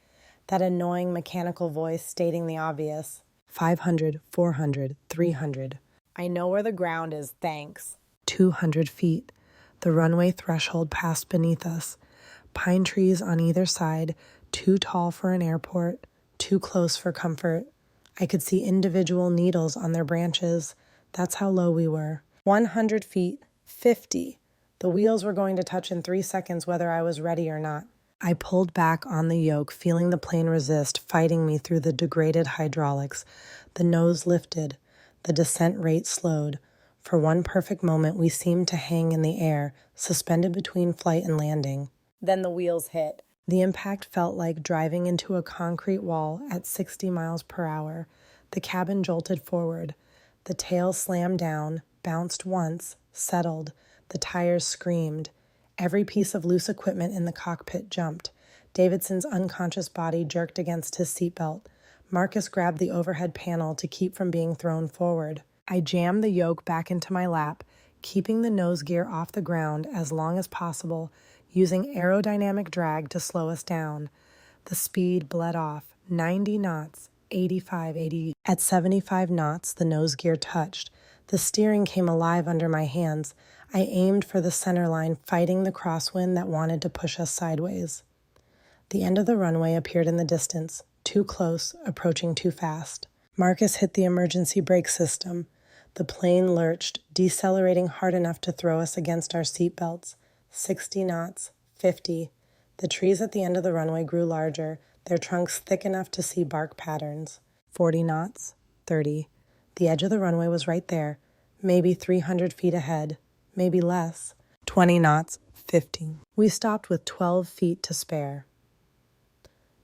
that annoying mechanical voice stating the obvious. 500, 400, 300. I know where the ground is, thanks. 200 feet. The runway threshold passed beneath us. Pine trees on either side, too tall for an airport, too close for comfort. I could see individual needles on their branches. That's how low we were. 100 feet, 50. The wheels were going to touch in 3 seconds whether I was ready or not. I pulled back on the yoke, feeling the plane resist, fighting me through the degraded hydraulics. The nose lifted. The descent rate slowed. For one perfect moment, we seemed to hang in the air, suspended between flight and landing. Then the wheels hit. The impact felt like driving into a concrete wall at 60 miles per hour. The cabin jolted forward. The tail slammed down, bounced once, settled. The tires screamed. Every piece of loose equipment in the cockpit jumped. Davidson's unconscious body jerked against his seatbelt. Marcus grabbed the overhead panel to keep from being thrown forward. I jammed the yoke back into my lap, keeping the nose gear off the ground as long as possible, using aerodynamic drag to slow us down. The speed bled off, 90 knots, 85, 80. At 75 knots, the nose gear touched. The steering came alive under my hands. I aimed for the center line, fighting the crosswind that wanted to push us sideways. The end of the runway appeared in the distance, too close, approaching too fast. Marcus hit the emergency brake system. The plane lurched, decelerating hard enough to throw us against our seatbelts. 60 knots, 50. The trees at the end of the runway grew larger, their trunks thick enough to see bark patterns. 40 knots, 30. The edge of the runway was right there, maybe 300 feet ahead, maybe less. 20 knots, 50. We stopped with 12 feet to spare.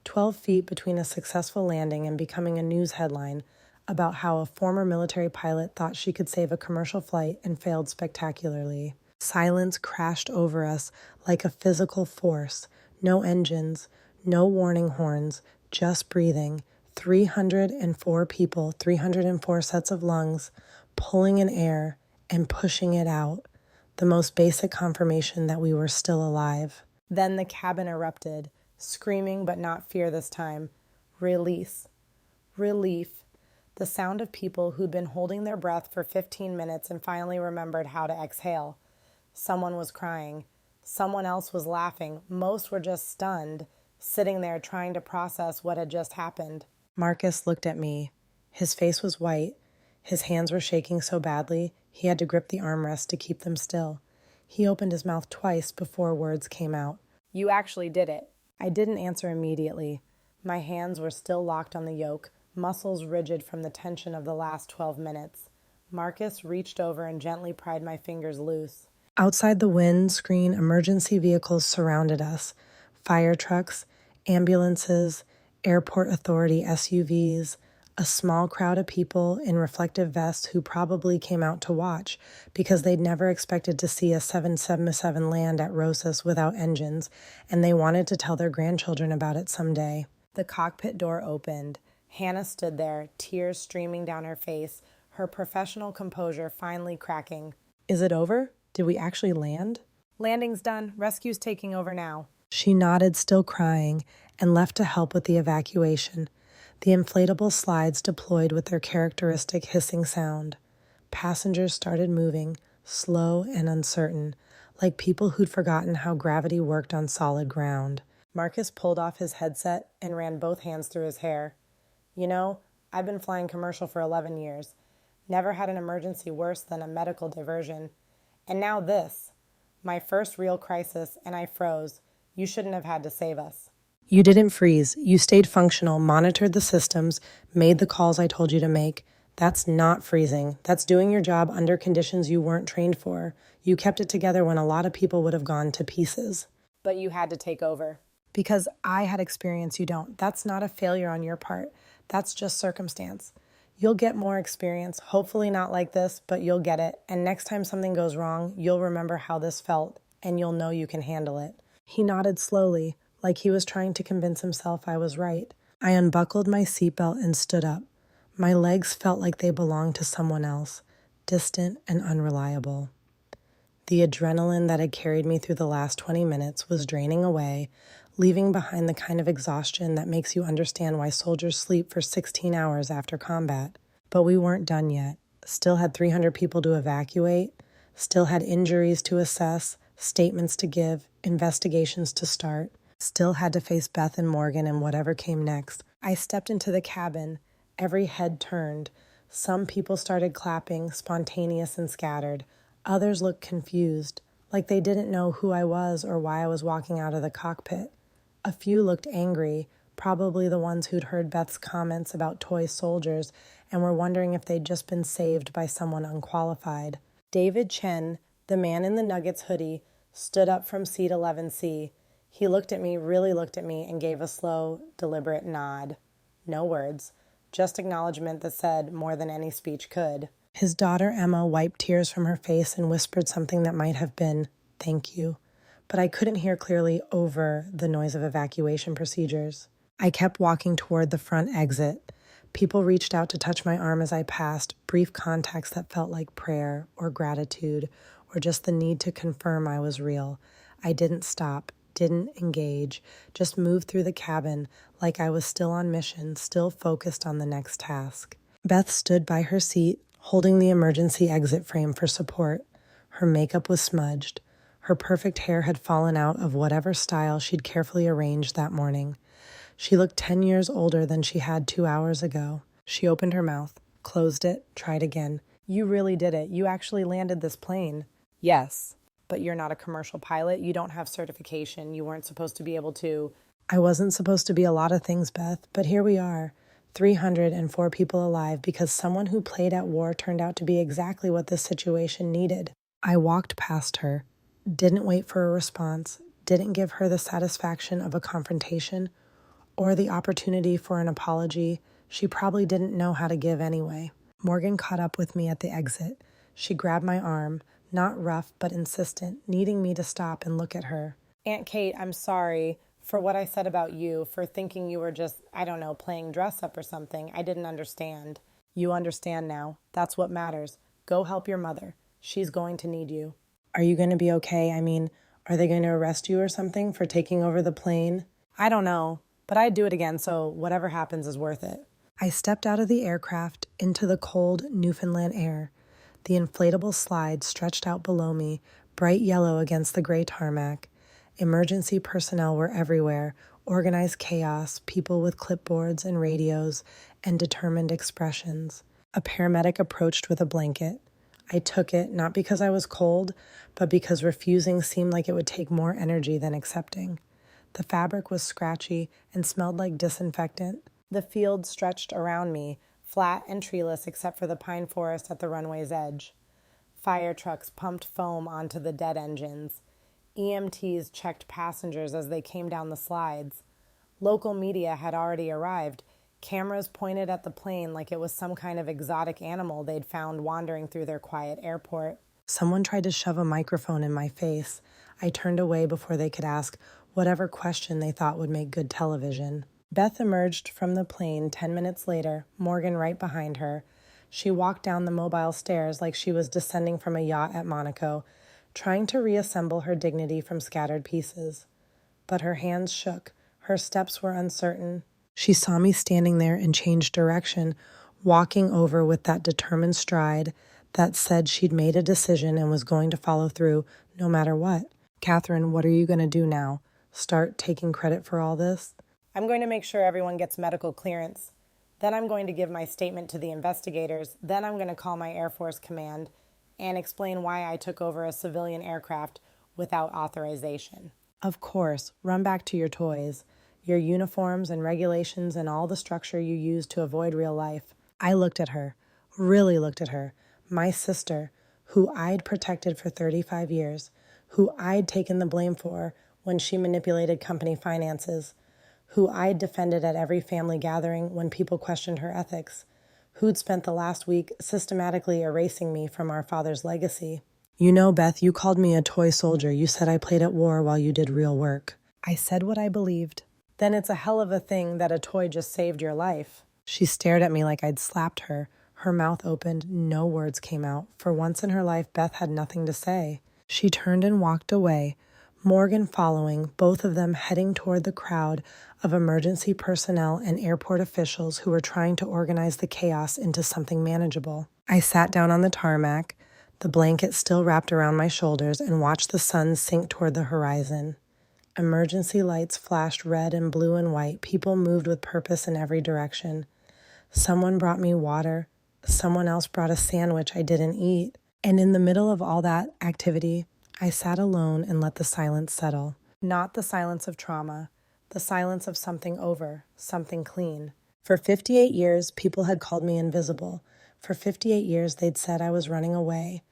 12 feet between a successful landing and becoming a news headline about how a former military pilot thought she could save a commercial flight and failed spectacularly. Silence crashed over us like a physical force. No engines, no warning horns, just breathing. 304 people, 304 sets of lungs, pulling in air and pushing it out. The most basic confirmation that we were still alive. Then the cabin erupted, screaming but not fear this time. Release. Relief. The sound of people who'd been holding their breath for 15 minutes and finally remembered how to exhale. Someone was crying. Someone else was laughing. Most were just stunned, sitting there trying to process what had just happened. Marcus looked at me. His face was white. His hands were shaking so badly, he had to grip the armrest to keep them still. He opened his mouth twice before words came out. You actually did it. I didn't answer immediately. My hands were still locked on the yoke, muscles rigid from the tension of the last 12 minutes. Marcus reached over and gently pried my fingers loose. Outside the windscreen, emergency vehicles surrounded us. Fire trucks, ambulances, airport authority SUVs, a small crowd of people in reflective vests who probably came out to watch because they'd never expected to see a 777 land at Rosas without engines, and they wanted to tell their grandchildren about it someday. The cockpit door opened. Hannah stood there, tears streaming down her face, her professional composure finally cracking. Is it over? Did we actually land? Landing's done. Rescue's taking over now. She nodded, still crying, and left to help with the evacuation. The inflatable slides deployed with their characteristic hissing sound. Passengers started moving, slow and uncertain, like people who'd forgotten how gravity worked on solid ground. Marcus pulled off his headset and ran both hands through his hair. You know, I've been flying commercial for 11 years. Never had an emergency worse than a medical diversion. And now this. My first real crisis, and I froze. You shouldn't have had to save us. You didn't freeze. You stayed functional, monitored the systems, made the calls I told you to make. That's not freezing. That's doing your job under conditions you weren't trained for. You kept it together when a lot of people would have gone to pieces. But you had to take over. Because I had experience you don't. That's not a failure on your part. That's just circumstance. You'll get more experience, hopefully not like this, but you'll get it. And next time something goes wrong, you'll remember how this felt, and you'll know you can handle it. He nodded slowly, like he was trying to convince himself I was right. I unbuckled my seatbelt and stood up. My legs felt like they belonged to someone else, distant and unreliable. The adrenaline that had carried me through the last 20 minutes was draining away, leaving behind the kind of exhaustion that makes you understand why soldiers sleep for 16 hours after combat. But we weren't done yet. Still had 300 people to evacuate, still had injuries to assess, statements to give, investigations to start, still had to face Beth and Morgan and whatever came next. I stepped into the cabin, every head turned. Some people started clapping, spontaneous and scattered. Others looked confused, like they didn't know who I was or why I was walking out of the cockpit. A few looked angry, probably the ones who'd heard Beth's comments about toy soldiers and were wondering if they'd just been saved by someone unqualified. David Chen, the man in the Nuggets hoodie, stood up from seat 11C. He looked at me, really looked at me, and gave a slow, deliberate nod. No words, just acknowledgement that said more than any speech could. His daughter, Emma, wiped tears from her face and whispered something that might have been, "Thank you," but I couldn't hear clearly over the noise of evacuation procedures. I kept walking toward the front exit. People reached out to touch my arm as I passed, brief contacts that felt like prayer or gratitude or just the need to confirm I was real. I didn't stop, didn't engage, just moved through the cabin like I was still on mission, still focused on the next task. Beth stood by her seat, holding the emergency exit frame for support. Her makeup was smudged. Her perfect hair had fallen out of whatever style she'd carefully arranged that morning. She looked 10 years older than she had 2 hours ago. She opened her mouth, closed it, tried again. "You really did it. You actually landed this plane." "Yes, but you're not a commercial pilot. You don't have certification. You weren't supposed to be able to." "I wasn't supposed to be a lot of things, Beth, but here we are. 304 people alive because someone who played at war turned out to be exactly what this situation needed." I walked past her, didn't wait for a response, didn't give her the satisfaction of a confrontation or the opportunity for an apology she probably didn't know how to give anyway. Morgan caught up with me at the exit. She grabbed my arm, not rough but insistent, needing me to stop and look at her. "Aunt Kate, I'm sorry for what I said about you, for thinking you were just, I don't know, playing dress up or something. I didn't understand." "You understand now. That's what matters. Go help your mother. She's going to need you." "Are you going to be okay? I mean, are they going to arrest you or something for taking over the plane?" "I don't know, but I'd do it again, so whatever happens is worth it." I stepped out of the aircraft into the cold Newfoundland air. The inflatable slide stretched out below me, bright yellow against the gray tarmac. Emergency personnel were everywhere, organized chaos, people with clipboards and radios, and determined expressions. A paramedic approached with a blanket. I took it, not because I was cold, but because refusing seemed like it would take more energy than accepting. The fabric was scratchy and smelled like disinfectant. The field stretched around me, flat and treeless except for the pine forest at the runway's edge. Fire trucks pumped foam onto the dead engines. EMTs checked passengers as they came down the slides. Local media had already arrived. Cameras pointed at the plane like it was some kind of exotic animal they'd found wandering through their quiet airport. Someone tried to shove a microphone in my face. I turned away before they could ask whatever question they thought would make good television. Beth emerged from the plane 10 minutes later, Morgan right behind her. She walked down the mobile stairs like she was descending from a yacht at Monaco, trying to reassemble her dignity from scattered pieces. But her hands shook. Her steps were uncertain. She saw me standing there and changed direction, walking over with that determined stride that said she'd made a decision and was going to follow through no matter what. "Catherine, what are you going to do now? Start taking credit for all this?" "I'm going to make sure everyone gets medical clearance. Then I'm going to give my statement to the investigators. Then I'm going to call my Air Force Command and explain why I took over a civilian aircraft without authorization." "Of course, run back to your toys, your uniforms and regulations and all the structure you use to avoid real life." I looked at her, really looked at her, my sister, who I'd protected for 35 years, who I'd taken the blame for when she manipulated company finances, who I'd defended at every family gathering when people questioned her ethics, who'd spent the last week systematically erasing me from our father's legacy. "You know, Beth, you called me a toy soldier. You said I played at war while you did real work." I said what I believed. "Then it's a hell of a thing that a toy just saved your life." She stared at me like I'd slapped her. Her mouth opened. No words came out. For once in her life, Beth had nothing to say. She turned and walked away, Morgan following, both of them heading toward the crowd of emergency personnel and airport officials who were trying to organize the chaos into something manageable. I sat down on the tarmac, the blanket still wrapped around my shoulders, and watched the sun sink toward the horizon. Emergency lights flashed red and blue and white. People moved with purpose in every direction. Someone brought me water. Someone else brought a sandwich I didn't eat. And in the middle of all that activity, I sat alone and let the silence settle. Not the silence of trauma, the silence of something over, something clean. For 58 years, people had called me invisible. For 58 years, they'd said I was running away.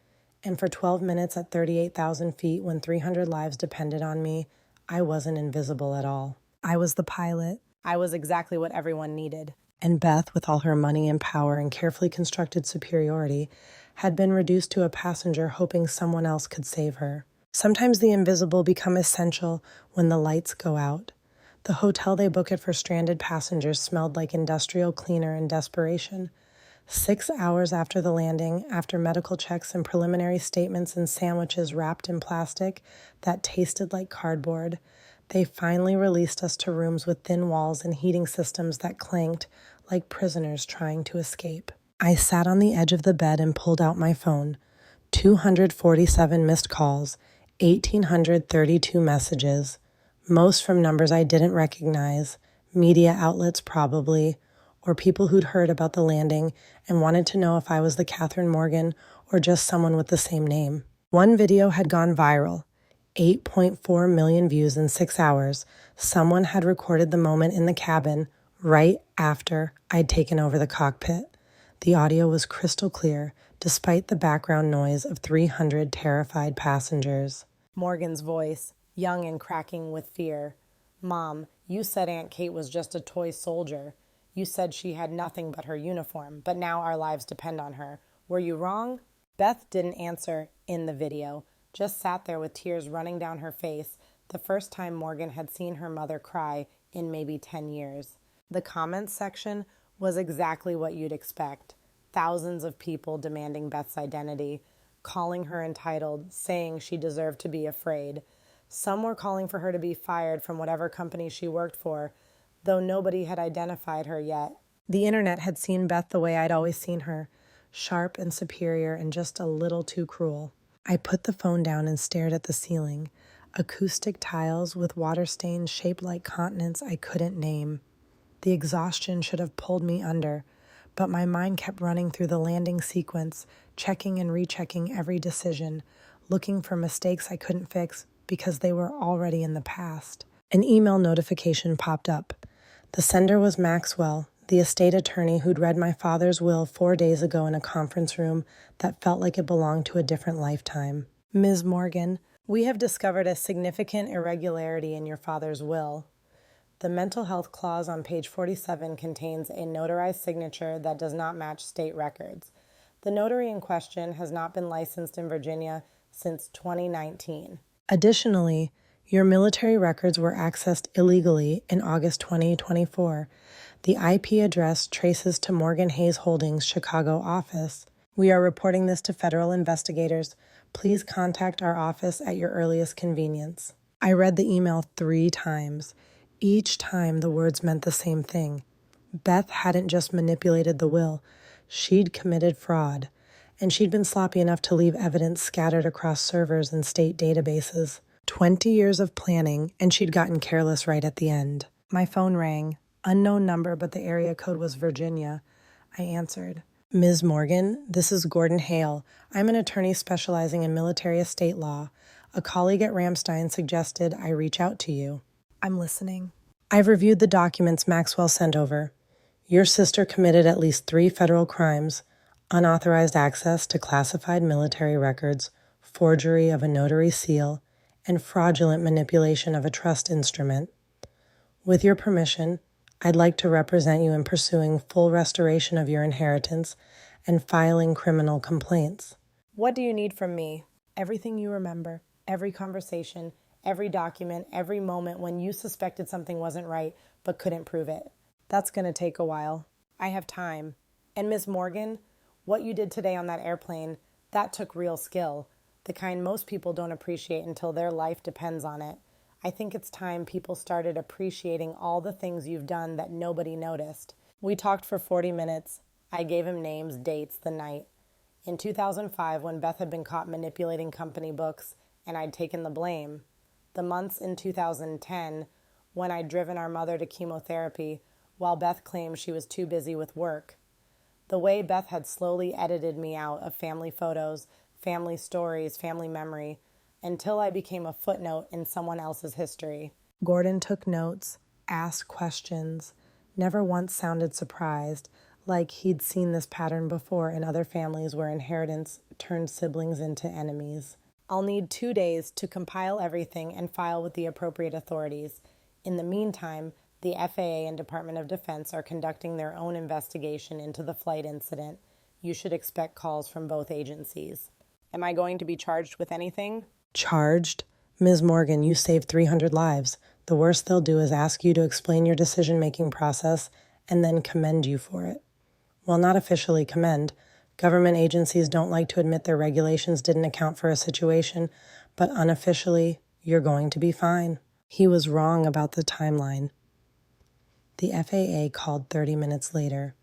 And for 12 minutes at 38,000 feet, when 300 lives depended on me, I wasn't invisible at all. I was the pilot. I was exactly what everyone needed. and Beth, with all her money and power and carefully constructed superiority, had been reduced to a passenger hoping someone else could save her. Sometimes the invisible become essential when the lights go out. The hotel they booked for stranded passengers smelled like industrial cleaner in desperation. 6 hours after the landing, after medical checks and preliminary statements and sandwiches wrapped in plastic that tasted like cardboard, they finally released us to rooms with thin walls and heating systems that clanked like prisoners trying to escape. I sat on the edge of the bed and pulled out my phone. 247 missed calls, 1,832 messages, most from numbers I didn't recognize, media outlets probably, or people who'd heard about the landing and wanted to know if I was the Catherine Morgan or just someone with the same name. One video had gone viral, 8.4 million views in 6 hours. Someone had recorded the moment in the cabin right after I'd taken over the cockpit. The audio was crystal clear, despite the background noise of 300 terrified passengers. Morgan's voice, young and cracking with fear. Mom, you said Aunt Kate was just a toy soldier. You said she had nothing but her uniform, but now our lives depend on her. Were you wrong? Beth didn't answer in the video, just sat there with tears running down her face, the first time Morgan had seen her mother cry in maybe 10 years. The comments section was exactly what you'd expect. Thousands of people demanding Beth's identity, calling her entitled, saying she deserved to be afraid. Some were calling for her to be fired from whatever company she worked for, though nobody had identified her yet. The internet had seen Beth the way I'd always seen her, sharp and superior and just a little too cruel. I put the phone down and stared at the ceiling, acoustic tiles with water stains shaped like continents I couldn't name. The exhaustion should have pulled me under, but my mind kept running through the landing sequence, checking and rechecking every decision, looking for mistakes I couldn't fix because they were already in the past. An email notification popped up. The sender was Maxwell, the estate attorney who'd read my father's will 4 days ago in a conference room that felt like it belonged to a different lifetime. Ms. Morgan, we have discovered a significant irregularity in your father's will. The mental health clause on page 47 contains a notarized signature that does not match state records. The notary in question has not been licensed in Virginia since 2019. Additionally, your military records were accessed illegally in August 2024. The IP address traces to Morgan Hayes Holdings' Chicago office. We are reporting this to federal investigators. Please contact our office at your earliest convenience. I read the email 3 times. Each time the words meant the same thing. Beth hadn't just manipulated the will, she'd committed fraud, and she'd been sloppy enough to leave evidence scattered across servers and state databases. 20 years of planning, and she'd gotten careless right at the end. My phone rang. Unknown number, but the area code was Virginia. I answered. Ms. Morgan, this is Gordon Hale. I'm an attorney specializing in military estate law. A colleague at Ramstein suggested I reach out to you. I'm listening. I've reviewed the documents Maxwell sent over. Your sister committed at least 3 federal crimes: unauthorized access to classified military records, forgery of a notary seal, and fraudulent manipulation of a trust instrument. With your permission, I'd like to represent you in pursuing full restoration of your inheritance and filing criminal complaints. What do you need from me? Everything you remember, every conversation, every document, every moment when you suspected something wasn't right but couldn't prove it. That's going to take a while. I have time. And Ms. Morgan, what you did today on that airplane, that took real skill, the kind most people don't appreciate until their life depends on it. I think it's time people started appreciating all the things you've done that nobody noticed. We talked for 40 minutes. I gave him names, dates, the night. In 2005, when Beth had been caught manipulating company books and I'd taken the blame. The months in 2010, when I'd driven our mother to chemotherapy while Beth claimed she was too busy with work. The way Beth had slowly edited me out of family photos, family stories, family memory, until I became a footnote in someone else's history. Gordon took notes, asked questions, never once sounded surprised, like he'd seen this pattern before in other families where inheritance turned siblings into enemies. I'll need 2 days to compile everything and file with the appropriate authorities. In the meantime, The FAA and Department of Defense are conducting their own investigation into the flight incident. You should expect calls from both agencies. Am I going to be charged with anything? Charged? Ms. Morgan, you saved 300 lives. The worst they'll do is ask you to explain your decision-making process and then commend you for it. Well, not officially commend. Government agencies don't like to admit their regulations didn't account for a situation, but unofficially, you're going to be fine. He was wrong about the timeline. The FAA called 30 minutes later.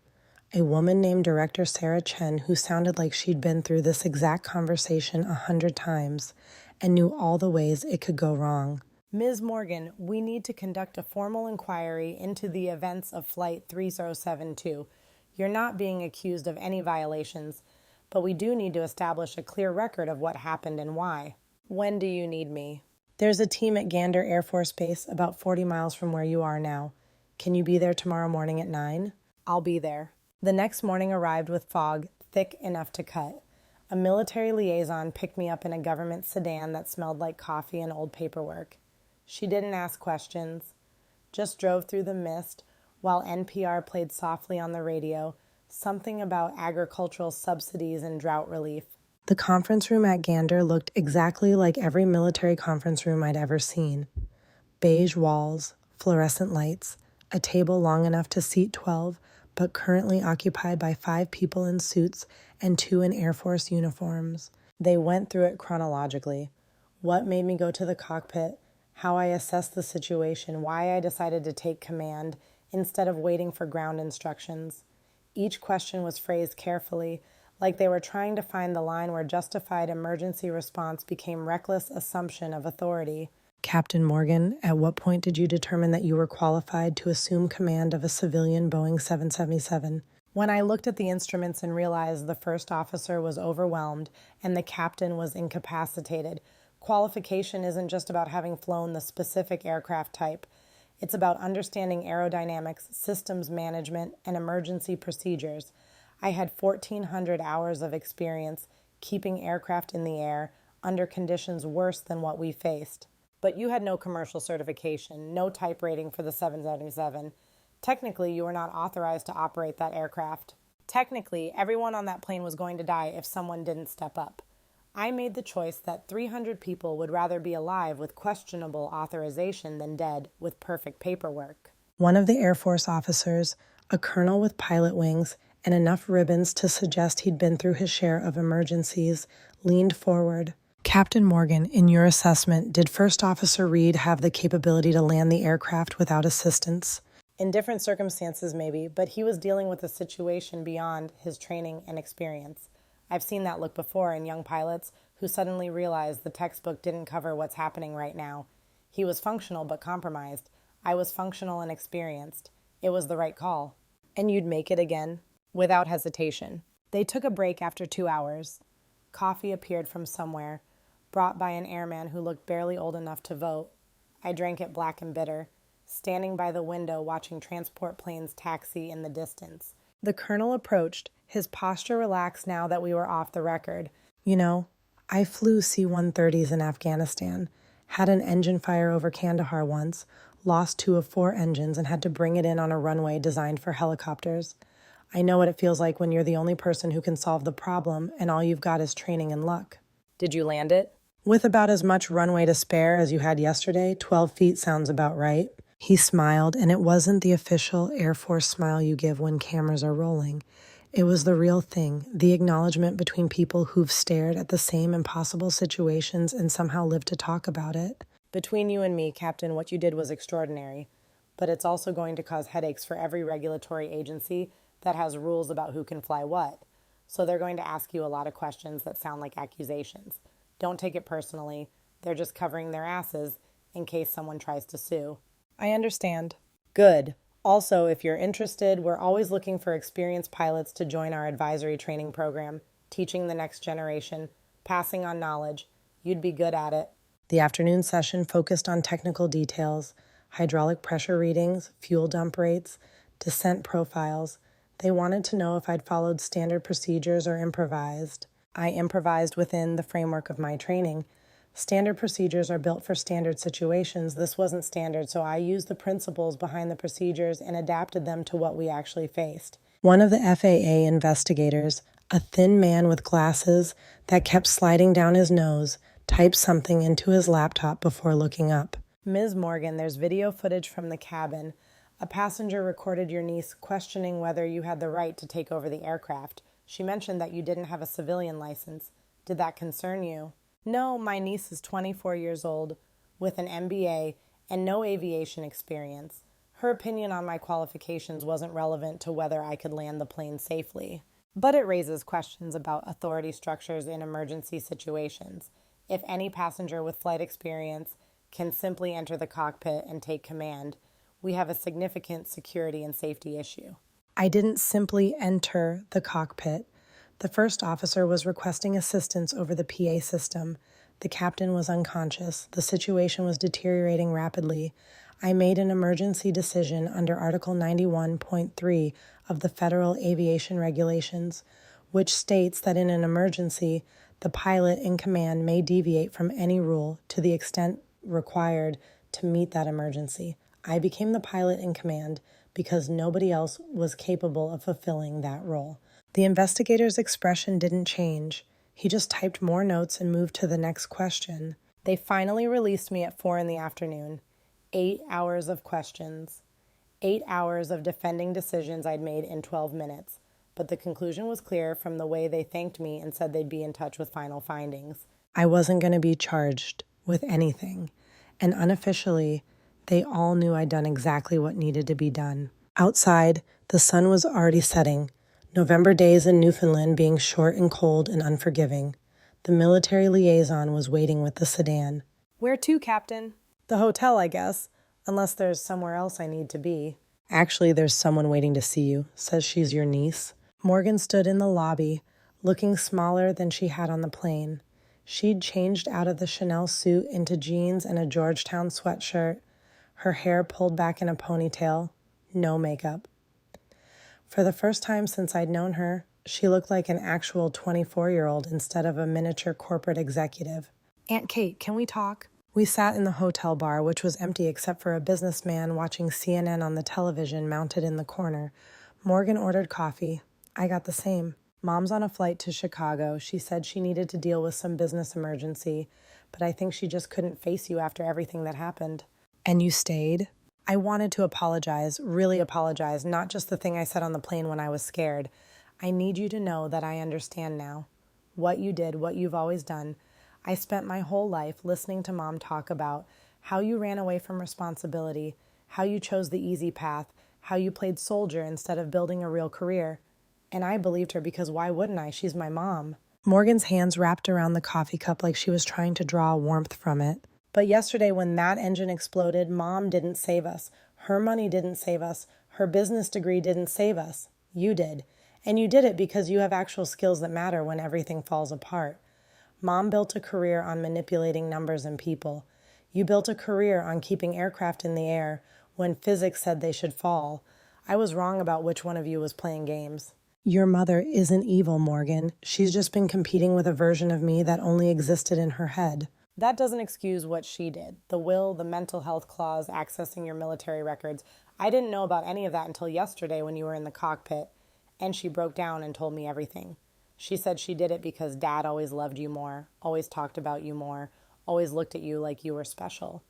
A woman named Director Sarah Chen, who sounded like she'd been through this exact conversation 100 times and knew all the ways it could go wrong. Ms. Morgan, we need to conduct a formal inquiry into the events of Flight 3072. You're not being accused of any violations, but we do need to establish a clear record of what happened and why. When do you need me? There's a team at Gander Air Force Base about 40 miles from where you are now. Can you be there tomorrow morning at 9? I'll be there. The next morning arrived with fog thick enough to cut. A military liaison picked me up in a government sedan that smelled like coffee and old paperwork. She didn't ask questions, just drove through the mist while NPR played softly on the radio, something about agricultural subsidies and drought relief. The conference room at Gander looked exactly like every military conference room I'd ever seen. Beige walls, fluorescent lights, a table long enough to seat 12, but currently occupied by 5 people in suits and 2 in Air Force uniforms. They went through it chronologically. What made me go to the cockpit, how I assessed the situation, why I decided to take command instead of waiting for ground instructions. Each question was phrased carefully, like they were trying to find the line where justified emergency response became reckless assumption of authority. Captain Morgan, at what point did you determine that you were qualified to assume command of a civilian Boeing 777? When I looked at the instruments and realized the first officer was overwhelmed and the captain was incapacitated. Qualification isn't just about having flown the specific aircraft type. It's about understanding aerodynamics, systems management, and emergency procedures. I had 1,400 hours of experience keeping aircraft in the air under conditions worse than what we faced. But you had no commercial certification, no type rating for the 777. Technically, you were not authorized to operate that aircraft. Technically, everyone on that plane was going to die if someone didn't step up. I made the choice that 300 people would rather be alive with questionable authorization than dead with perfect paperwork. One of the Air Force officers, a colonel with pilot wings and enough ribbons to suggest he'd been through his share of emergencies, leaned forward. Captain Morgan, in your assessment, did First Officer Reed have the capability to land the aircraft without assistance? In different circumstances, maybe, but he was dealing with a situation beyond his training and experience. I've seen that look before in young pilots who suddenly realized the textbook didn't cover what's happening right now. He was functional but compromised. I was functional and experienced. It was the right call. And you'd make it again? Without hesitation. They took a break after 2 hours. Coffee appeared from somewhere, brought by an airman who looked barely old enough to vote. I drank it black and bitter, standing by the window watching transport planes taxi in the distance. The colonel approached, his posture relaxed now that we were off the record. You know, I flew C-130s in Afghanistan, had an engine fire over Kandahar once, lost 2 of 4 engines and had to bring it in on a runway designed for helicopters. I know what it feels like when you're the only person who can solve the problem and all you've got is training and luck. Did you land it? With about as much runway to spare as you had yesterday, 12 feet sounds about right. He smiled, and it wasn't the official Air Force smile you give when cameras are rolling. It was the real thing, the acknowledgement between people who've stared at the same impossible situations and somehow lived to talk about it. Between you and me, Captain, what you did was extraordinary, but it's also going to cause headaches for every regulatory agency that has rules about who can fly what. So they're going to ask you a lot of questions that sound like accusations. Don't take it personally. They're just covering their asses in case someone tries to sue. I understand. Good. Also, if you're interested, we're always looking for experienced pilots to join our advisory training program, teaching the next generation, passing on knowledge. You'd be good at it. The afternoon session focused on technical details, hydraulic pressure readings, fuel dump rates, descent profiles. They wanted to know if I'd followed standard procedures or improvised. I improvised within the framework of my training. Standard procedures are built for standard situations. This wasn't standard, so I used the principles behind the procedures and adapted them to what we actually faced. One of the FAA investigators, a thin man with glasses that kept sliding down his nose, typed something into his laptop before looking up. Ms. Morgan, there's video footage from the cabin. A passenger recorded your niece questioning whether you had the right to take over the aircraft. She mentioned that you didn't have a civilian license. Did that concern you? No, my niece is 24 years old with an MBA and no aviation experience. Her opinion on my qualifications wasn't relevant to whether I could land the plane safely. But it raises questions about authority structures in emergency situations. If any passenger with flight experience can simply enter the cockpit and take command, we have a significant security and safety issue. I didn't simply enter the cockpit. The first officer was requesting assistance over the PA system. The captain was unconscious. The situation was deteriorating rapidly. I made an emergency decision under Article 91.3 of the Federal Aviation Regulations, which states that in an emergency, the pilot in command may deviate from any rule to the extent required to meet that emergency. I became the pilot in command because nobody else was capable of fulfilling that role. The investigator's expression didn't change. He just typed more notes and moved to the next question. They finally released me at 4 p.m. 8 hours of questions. 8 hours of defending decisions I'd made in 12 minutes. But the conclusion was clear from the way they thanked me and said they'd be in touch with final findings. I wasn't going to be charged with anything. And unofficially, they all knew I'd done exactly what needed to be done. Outside, the sun was already setting. November days in Newfoundland being short and cold and unforgiving. The military liaison was waiting with the sedan. Where to, Captain? The hotel, I guess, unless there's somewhere else I need to be. Actually, there's someone waiting to see you. Says she's your niece. Morgan stood in the lobby, looking smaller than she had on the plane. She'd changed out of the Chanel suit into jeans and a Georgetown sweatshirt, her hair pulled back in a ponytail, no makeup. For the first time since I'd known her, she looked like an actual 24-year-old instead of a miniature corporate executive. Aunt Kate, can we talk? We sat in the hotel bar, which was empty except for a businessman watching CNN on the television mounted in the corner. Morgan ordered coffee. I got the same. Mom's on a flight to Chicago. She said she needed to deal with some business emergency, but I think she just couldn't face you after everything that happened. And you stayed? I wanted to apologize, really apologize, not just the thing I said on the plane when I was scared. I need you to know that I understand now. What you did, what you've always done. I spent my whole life listening to Mom talk about how you ran away from responsibility, how you chose the easy path, how you played soldier instead of building a real career. And I believed her because why wouldn't I? She's my mom. Morgan's hands wrapped around the coffee cup like she was trying to draw warmth from it. But yesterday when that engine exploded, Mom didn't save us. Her money didn't save us. Her business degree didn't save us. You did. And you did it because you have actual skills that matter when everything falls apart. Mom built a career on manipulating numbers and people. You built a career on keeping aircraft in the air when physics said they should fall. I was wrong about which one of you was playing games. Your mother isn't evil, Morgan. She's just been competing with a version of me that only existed in her head. That doesn't excuse what she did. The will, the mental health clause, accessing your military records. I didn't know about any of that until yesterday when you were in the cockpit, and she broke down and told me everything. She said she did it because Dad always loved you more, always talked about you more, always looked at you like you were special.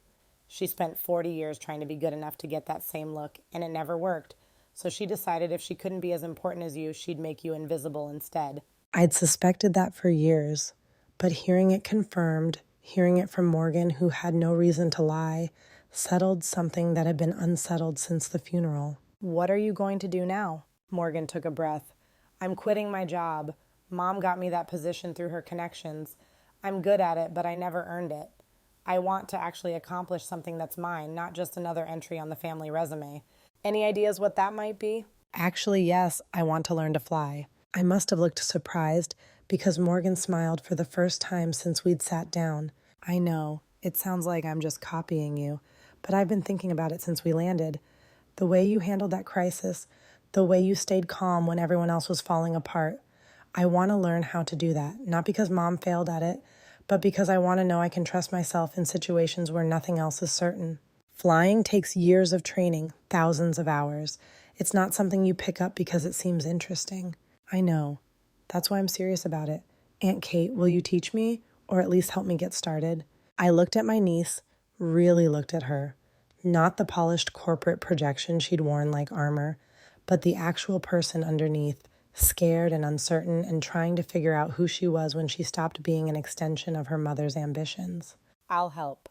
She spent 40 years trying to be good enough to get that same look, and it never worked. So she decided if she couldn't be as important as you, she'd make you invisible instead. I'd suspected that for years, but hearing it confirmed, hearing it from Morgan, who had no reason to lie, settled something that had been unsettled since the funeral. What are you going to do now? Morgan took a breath. I'm quitting my job. Mom got me that position through her connections. I'm good at it, but I never earned it. I want to actually accomplish something that's mine, not just another entry on the family resume. Any ideas what that might be? Actually, yes, I want to learn to fly. I must have looked surprised because Morgan smiled for the first time since we'd sat down. I know, it sounds like I'm just copying you, but I've been thinking about it since we landed. The way you handled that crisis, the way you stayed calm when everyone else was falling apart. I want to learn how to do that, not because Mom failed at it, but because I want to know I can trust myself in situations where nothing else is certain. Flying takes years of training, thousands of hours. It's not something you pick up because it seems interesting. I know. That's why I'm serious about it. Aunt Kate, will you teach me, or at least help me get started? I looked at my niece, really looked at her. Not the polished corporate projection she'd worn like armor, but the actual person underneath, scared and uncertain and trying to figure out who she was when she stopped being an extension of her mother's ambitions. I'll help.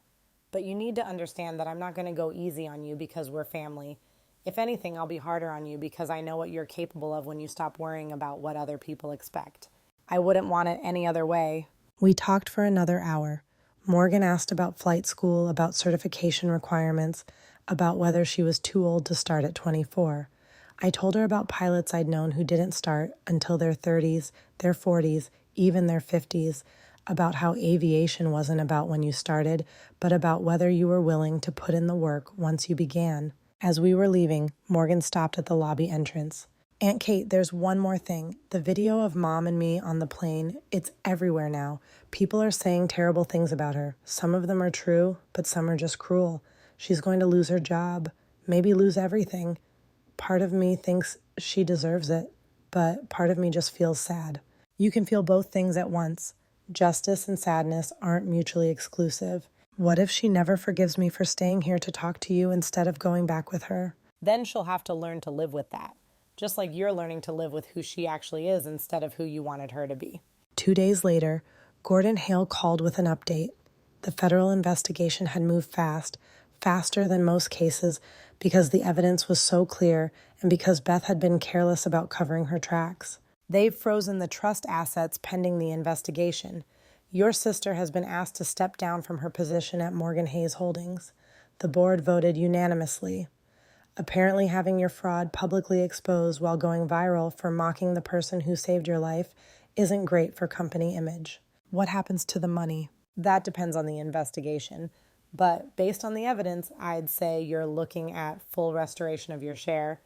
But you need to understand that I'm not going to go easy on you because we're family. If anything, I'll be harder on you because I know what you're capable of when you stop worrying about what other people expect. I wouldn't want it any other way. We talked for another hour. Morgan asked about flight school, about certification requirements, about whether she was too old to start at 24. I told her about pilots I'd known who didn't start until their 30s, their 40s, even their 50s, about how aviation wasn't about when you started, but about whether you were willing to put in the work once you began. As we were leaving, Morgan stopped at the lobby entrance. Aunt Kate, there's one more thing. The video of Mom and me on the plane, it's everywhere now. People are saying terrible things about her. Some of them are true, but some are just cruel. She's going to lose her job, maybe lose everything. Part of me thinks she deserves it, but part of me just feels sad. You can feel both things at once. Justice and sadness aren't mutually exclusive. What if she never forgives me for staying here to talk to you instead of going back with her? Then she'll have to learn to live with that. Just like you're learning to live with who she actually is instead of who you wanted her to be. 2 days later, Gordon Hale called with an update. The federal investigation had moved fast, faster than most cases, because the evidence was so clear and because Beth had been careless about covering her tracks. They've frozen the trust assets pending the investigation. Your sister has been asked to step down from her position at Morgan Hayes Holdings. The board voted unanimously. Apparently having your fraud publicly exposed while going viral for mocking the person who saved your life isn't great for company image. What happens to the money? That depends on the investigation. But based on the evidence, I'd say you're looking at full restoration of your share,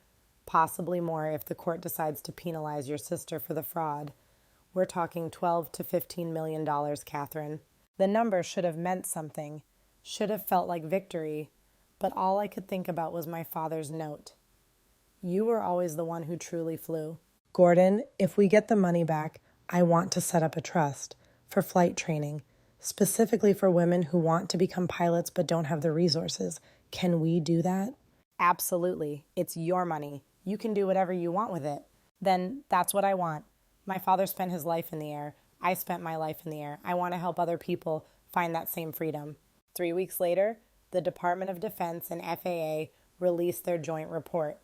possibly more if the court decides to penalize your sister for the fraud. We're talking $12 to $15 million, Catherine. The number should have meant something, should have felt like victory, but all I could think about was my father's note. You were always the one who truly flew. Gordon, if we get the money back, I want to set up a trust for flight training, specifically for women who want to become pilots but don't have the resources. Can we do that? Absolutely. It's your money. You can do whatever you want with it. Then that's what I want. My father spent his life in the air. I spent my life in the air. I want to help other people find that same freedom. 3 weeks later, the Department of Defense and FAA released their joint report.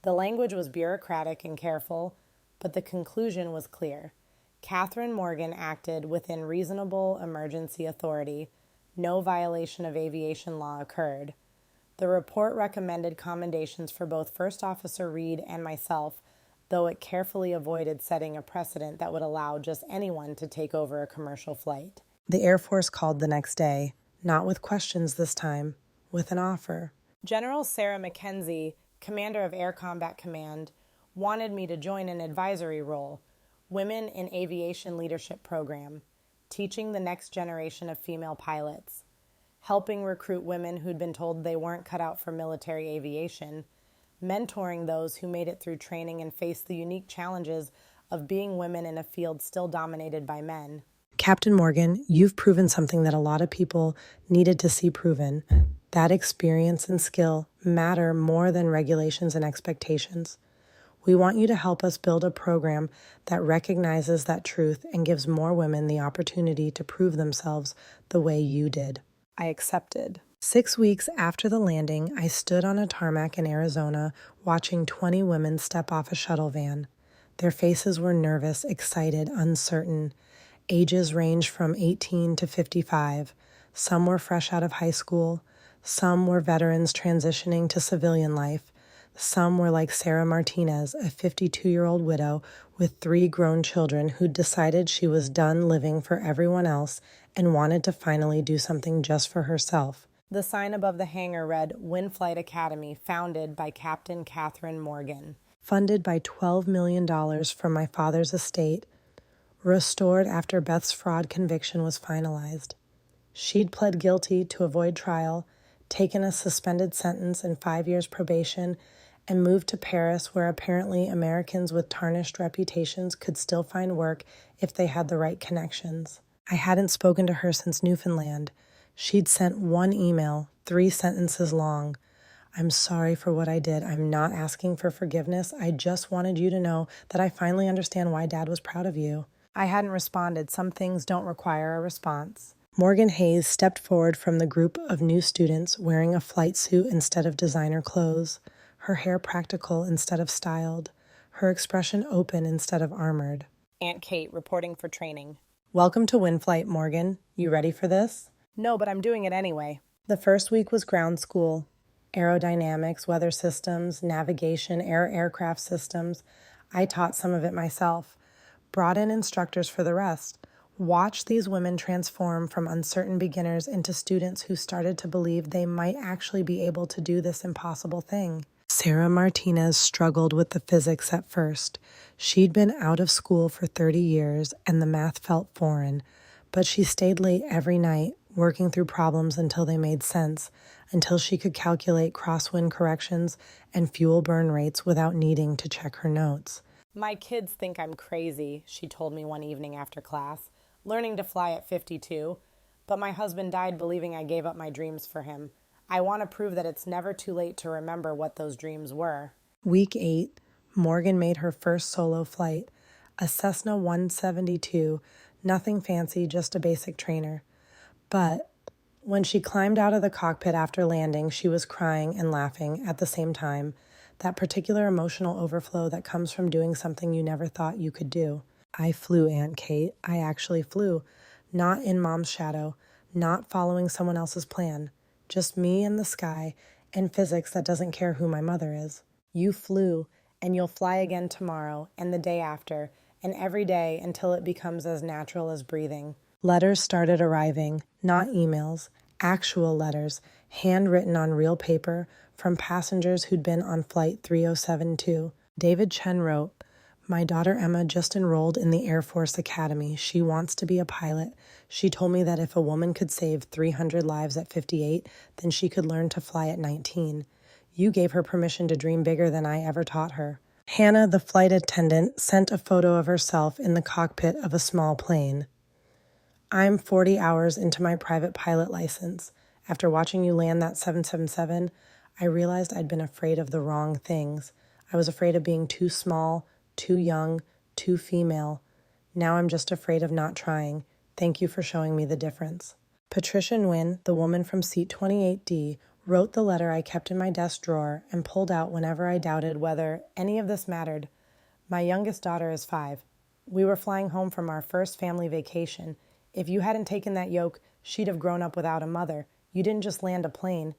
The language was bureaucratic and careful, but the conclusion was clear. Catherine Morgan acted within reasonable emergency authority. No violation of aviation law occurred. The report recommended commendations for both First Officer Reed and myself, though it carefully avoided setting a precedent that would allow just anyone to take over a commercial flight. The Air Force called the next day, not with questions this time, with an offer. General Sarah McKenzie, commander of Air Combat Command, wanted me to join an advisory role, Women in Aviation Leadership Program, teaching the next generation of female pilots, helping recruit women who'd been told they weren't cut out for military aviation, mentoring those who made it through training and faced the unique challenges of being women in a field still dominated by men. Captain Morgan, you've proven something that a lot of people needed to see proven. That experience and skill matter more than regulations and expectations. We want you to help us build a program that recognizes that truth and gives more women the opportunity to prove themselves the way you did. I accepted. 6 weeks after the landing, I stood on a tarmac in Arizona watching 20 women step off a shuttle van. Their faces were nervous, excited, uncertain. Ages ranged from 18 to 55. Some were fresh out of high school. Some were veterans transitioning to civilian life. Some were like Sarah Martinez, a 52-year-old widow with 3 grown children who decided she was done living for everyone else and wanted to finally do something just for herself. The sign above the hangar read, Wind Flight Academy, founded by Captain Catherine Morgan. Funded by $12 million from my father's estate, restored after Beth's fraud conviction was finalized. She'd pled guilty to avoid trial, taken a suspended sentence and 5 years probation, and moved to Paris, where apparently Americans with tarnished reputations could still find work if they had the right connections. I hadn't spoken to her since Newfoundland. She'd sent one email, 3 sentences long. "I'm sorry for what I did. I'm not asking for forgiveness. I just wanted you to know that I finally understand why Dad was proud of you." I hadn't responded. Some things don't require a response. Morgan Hayes stepped forward from the group of new students wearing a flight suit instead of designer clothes, her hair practical instead of styled, her expression open instead of armored. Aunt Kate reporting for training. "Welcome to WinFlight, Morgan. You ready for this?" "No, but I'm doing it anyway." The first week was ground school. Aerodynamics, weather systems, navigation, aircraft systems. I taught some of it myself. Brought in instructors for the rest. Watched these women transform from uncertain beginners into students who started to believe they might actually be able to do this impossible thing. Sarah Martinez struggled with the physics at first. She'd been out of school for 30 years and the math felt foreign, but she stayed late every night, working through problems until they made sense, until she could calculate crosswind corrections and fuel burn rates without needing to check her notes. "My kids think I'm crazy," she told me one evening after class, "learning to fly at 52, but my husband died believing I gave up my dreams for him. I want to prove that it's never too late to remember what those dreams were." Week 8, Morgan made her first solo flight, a Cessna 172, nothing fancy, just a basic trainer. But when she climbed out of the cockpit after landing, she was crying and laughing at the same time, that particular emotional overflow that comes from doing something you never thought you could do. I flew, Aunt Kate. I actually flew. Not in Mom's shadow, not following someone else's plan. Just me and the sky, and physics that doesn't care who my mother is. You flew, and you'll fly again tomorrow, and the day after, and every day until it becomes as natural as breathing. Letters started arriving, not emails, actual letters, handwritten on real paper, from passengers who'd been on Flight 3072. David Chen wrote, "My daughter Emma just enrolled in the Air Force Academy. She wants to be a pilot. She told me that if a woman could save 300 lives at 58, then she could learn to fly at 19. You gave her permission to dream bigger than I ever taught her." Hannah, the flight attendant, sent a photo of herself in the cockpit of a small plane. "I'm 40 hours into my private pilot license. After watching you land that 777, I realized I'd been afraid of the wrong things. I was afraid of being too small, too young, too female. Now I'm just afraid of not trying. Thank you for showing me the difference." Patricia Nguyen, the woman from seat 28D, wrote the letter I kept in my desk drawer and pulled out whenever I doubted whether any of this mattered. "My youngest daughter is 5. We were flying home from our first family vacation. If you hadn't taken that yoke, she'd have grown up without a mother. You didn't just land a plane.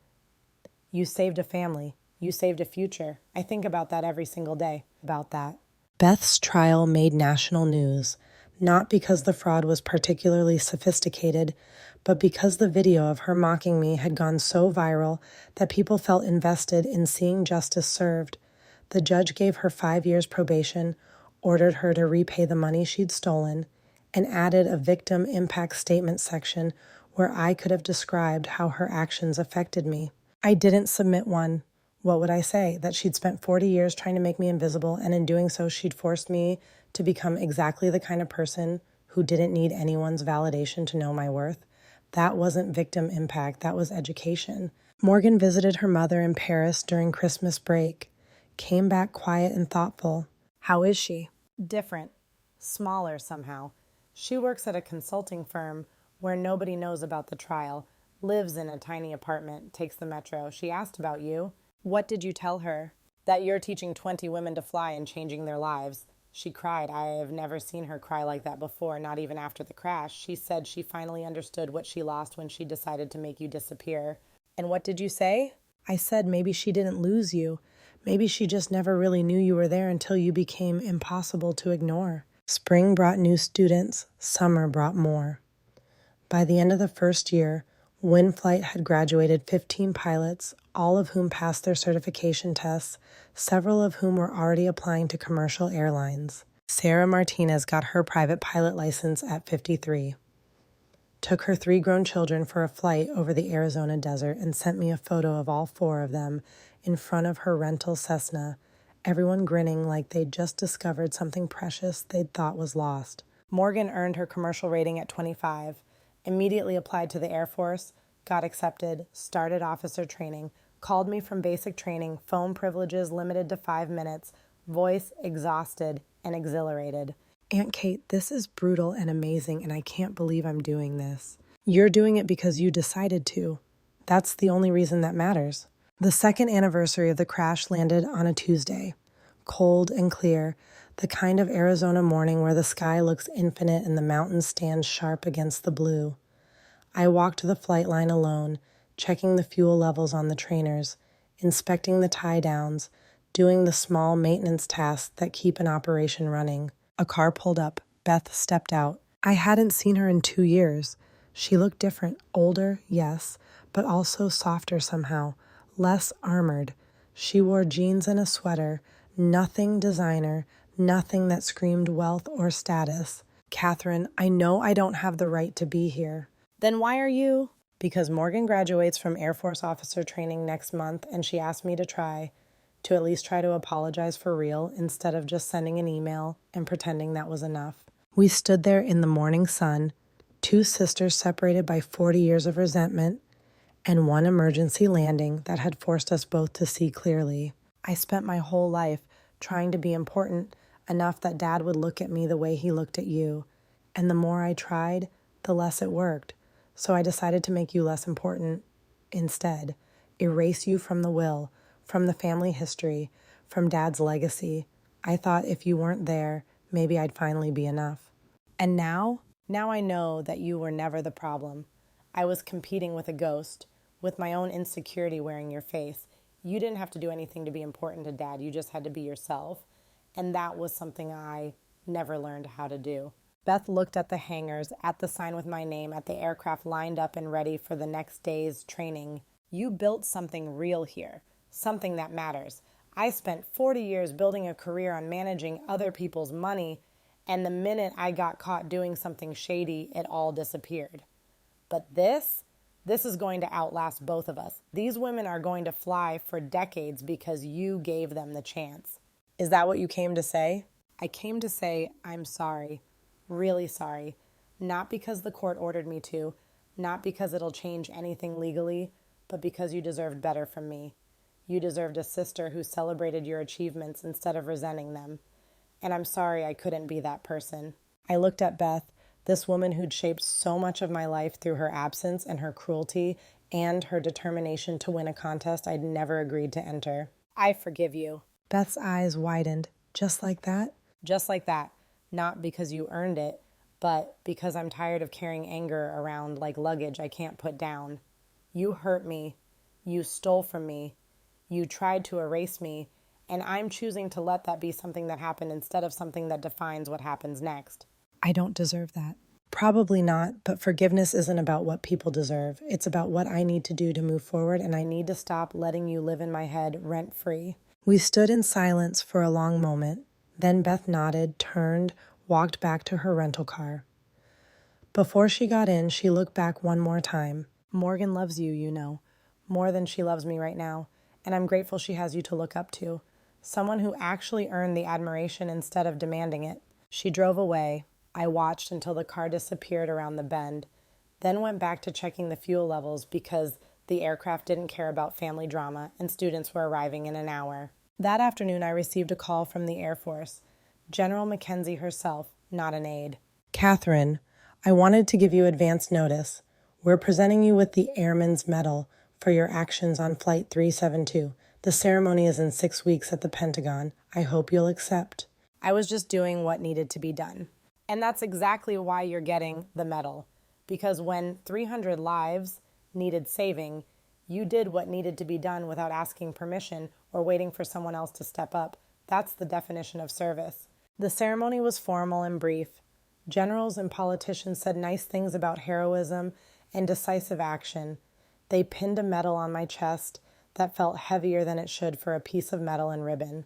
You saved a family. You saved a future. I think about that every single day, about that." Beth's trial made national news, not because the fraud was particularly sophisticated, but because the video of her mocking me had gone so viral that people felt invested in seeing justice served. The judge gave her 5 years probation, ordered her to repay the money she'd stolen, and added a victim impact statement section where I could have described how her actions affected me. I didn't submit one. What would I say? That she'd spent 40 years trying to make me invisible, and in doing so, she'd forced me to become exactly the kind of person who didn't need anyone's validation to know my worth? That wasn't victim impact, that was education. Morgan visited her mother in Paris during Christmas break, came back quiet and thoughtful. "How is she?" "Different. Smaller somehow. She works at a consulting firm where nobody knows about the trial, lives in a tiny apartment, takes the metro. She asked about you." "What did you tell her?" "That you're teaching 20 women to fly and changing their lives." She cried. I have never seen her cry like that before, not even after the crash. She said she finally understood what she lost when she decided to make you disappear. "And what did you say?" "I said maybe she didn't lose you. Maybe she just never really knew you were there until you became impossible to ignore." Spring brought new students. Summer brought more. By the end of the first year, WinFlight had graduated 15 pilots, all of whom passed their certification tests, several of whom were already applying to commercial airlines. Sarah Martinez got her private pilot license at 53. Took her 3 grown children for a flight over the Arizona desert and sent me a photo of all 4 of them in front of her rental Cessna, everyone grinning like they'd just discovered something precious they'd thought was lost. Morgan earned her commercial rating at 25, immediately applied to the Air Force, got accepted, started officer training, called me from basic training, phone privileges limited to 5 minutes, voice exhausted and exhilarated. Aunt Kate, this is brutal and amazing, and I can't believe I'm doing this. You're doing it because you decided to. That's the only reason that matters. The second anniversary of the crash landed on a Tuesday. Cold and clear, the kind of Arizona morning where the sky looks infinite and the mountains stand sharp against the blue. I walked the flight line alone, checking the fuel levels on the trainers, inspecting the tie downs, doing the small maintenance tasks that keep an operation running. A car pulled up. Beth stepped out. I hadn't seen her in 2 years. She looked different, older, yes, but also softer somehow, less armored. She wore jeans and a sweater, nothing designer, nothing that screamed wealth or status. Catherine, I know I don't have the right to be here. Then why are you? Because Morgan graduates from Air Force officer training next month, and she asked me to at least try to apologize for real instead of just sending an email and pretending that was enough. We stood there in the morning sun, 2 sisters separated by 40 years of resentment, and 1 emergency landing that had forced us both to see clearly. I spent my whole life trying to be important enough that Dad would look at me the way he looked at you, and the more I tried, the less it worked. So I decided to make you less important instead, erase you from the will, from the family history, from Dad's legacy. I thought if you weren't there, maybe I'd finally be enough. And now I know that you were never the problem. I was competing with a ghost, with my own insecurity wearing your face. You didn't have to do anything to be important to Dad. You just had to be yourself. And that was something I never learned how to do. Beth looked at the hangars, at the sign with my name, at the aircraft lined up and ready for the next day's training. You built something real here. Something that matters. I spent 40 years building a career on managing other people's money, and the minute I got caught doing something shady, it all disappeared. But this is going to outlast both of us. These women are going to fly for decades because you gave them the chance. Is that what you came to say? I came to say I'm sorry, really sorry. Not because the court ordered me to, not because it'll change anything legally, but because you deserved better from me. You deserved a sister who celebrated your achievements instead of resenting them. And I'm sorry I couldn't be that person. I looked at Beth, this woman who'd shaped so much of my life through her absence and her cruelty and her determination to win a contest I'd never agreed to enter. I forgive you. Beth's eyes widened. Just like that? Just like that. Not because you earned it, but because I'm tired of carrying anger around like luggage I can't put down. You hurt me. You stole from me. You tried to erase me, and I'm choosing to let that be something that happened instead of something that defines what happens next. I don't deserve that. Probably not, but forgiveness isn't about what people deserve. It's about what I need to do to move forward, and I need to stop letting you live in my head rent-free. We stood in silence for a long moment. Then Beth nodded, turned, walked back to her rental car. Before she got in, she looked back one more time. Morgan loves you, you know, more than she loves me right now. And I'm grateful she has you to look up to. Someone who actually earned the admiration instead of demanding it. She drove away. I watched until the car disappeared around the bend, then went back to checking the fuel levels because the aircraft didn't care about family drama and students were arriving in an hour. That afternoon, I received a call from the Air Force. General Mackenzie herself, not an aide. Catherine, I wanted to give you advance notice. We're presenting you with the Airman's Medal for your actions on Flight 372. The ceremony is in 6 weeks at the Pentagon. I hope you'll accept. I was just doing what needed to be done. And that's exactly why you're getting the medal. Because when 300 lives needed saving, you did what needed to be done without asking permission or waiting for someone else to step up. That's the definition of service. The ceremony was formal and brief. Generals and politicians said nice things about heroism and decisive action. They pinned a medal on my chest that felt heavier than it should for a piece of metal and ribbon.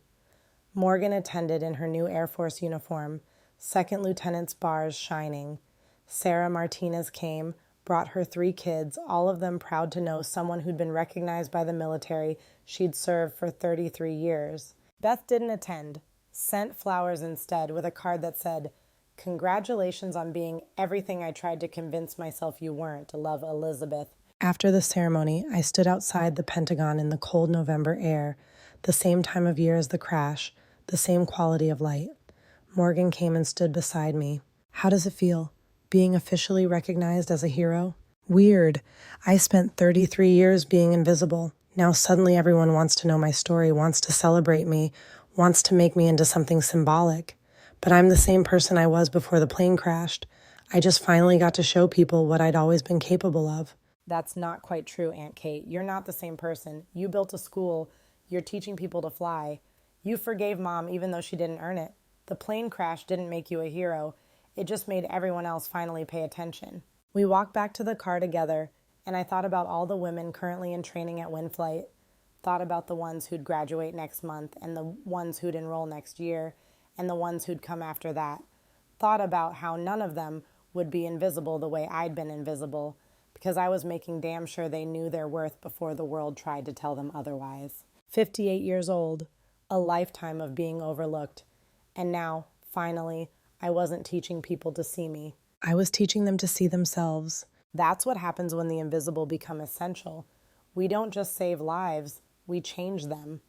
Morgan attended in her new Air Force uniform, second lieutenant's bars shining. Sarah Martinez came, brought her 3 kids, all of them proud to know someone who'd been recognized by the military she'd served for 33 years. Beth didn't attend, sent flowers instead with a card that said, "Congratulations on being everything I tried to convince myself you weren't. Love, Elizabeth." After the ceremony, I stood outside the Pentagon in the cold November air, the same time of year as the crash, the same quality of light. Morgan came and stood beside me. How does it feel, being officially recognized as a hero? Weird. I spent 33 years being invisible. Now suddenly everyone wants to know my story, wants to celebrate me, wants to make me into something symbolic. But I'm the same person I was before the plane crashed. I just finally got to show people what I'd always been capable of. That's not quite true, Aunt Kate. You're not the same person. You built a school. You're teaching people to fly. You forgave Mom even though she didn't earn it. The plane crash didn't make you a hero. It just made everyone else finally pay attention. We walked back to the car together, and I thought about all the women currently in training at WinFlight, thought about the ones who'd graduate next month and the ones who'd enroll next year and the ones who'd come after that, thought about how none of them would be invisible the way I'd been invisible, because I was making damn sure they knew their worth before the world tried to tell them otherwise. 58 years old, a lifetime of being overlooked, and now, finally, I wasn't teaching people to see me. I was teaching them to see themselves. That's what happens when the invisible become essential. We don't just save lives, we change them.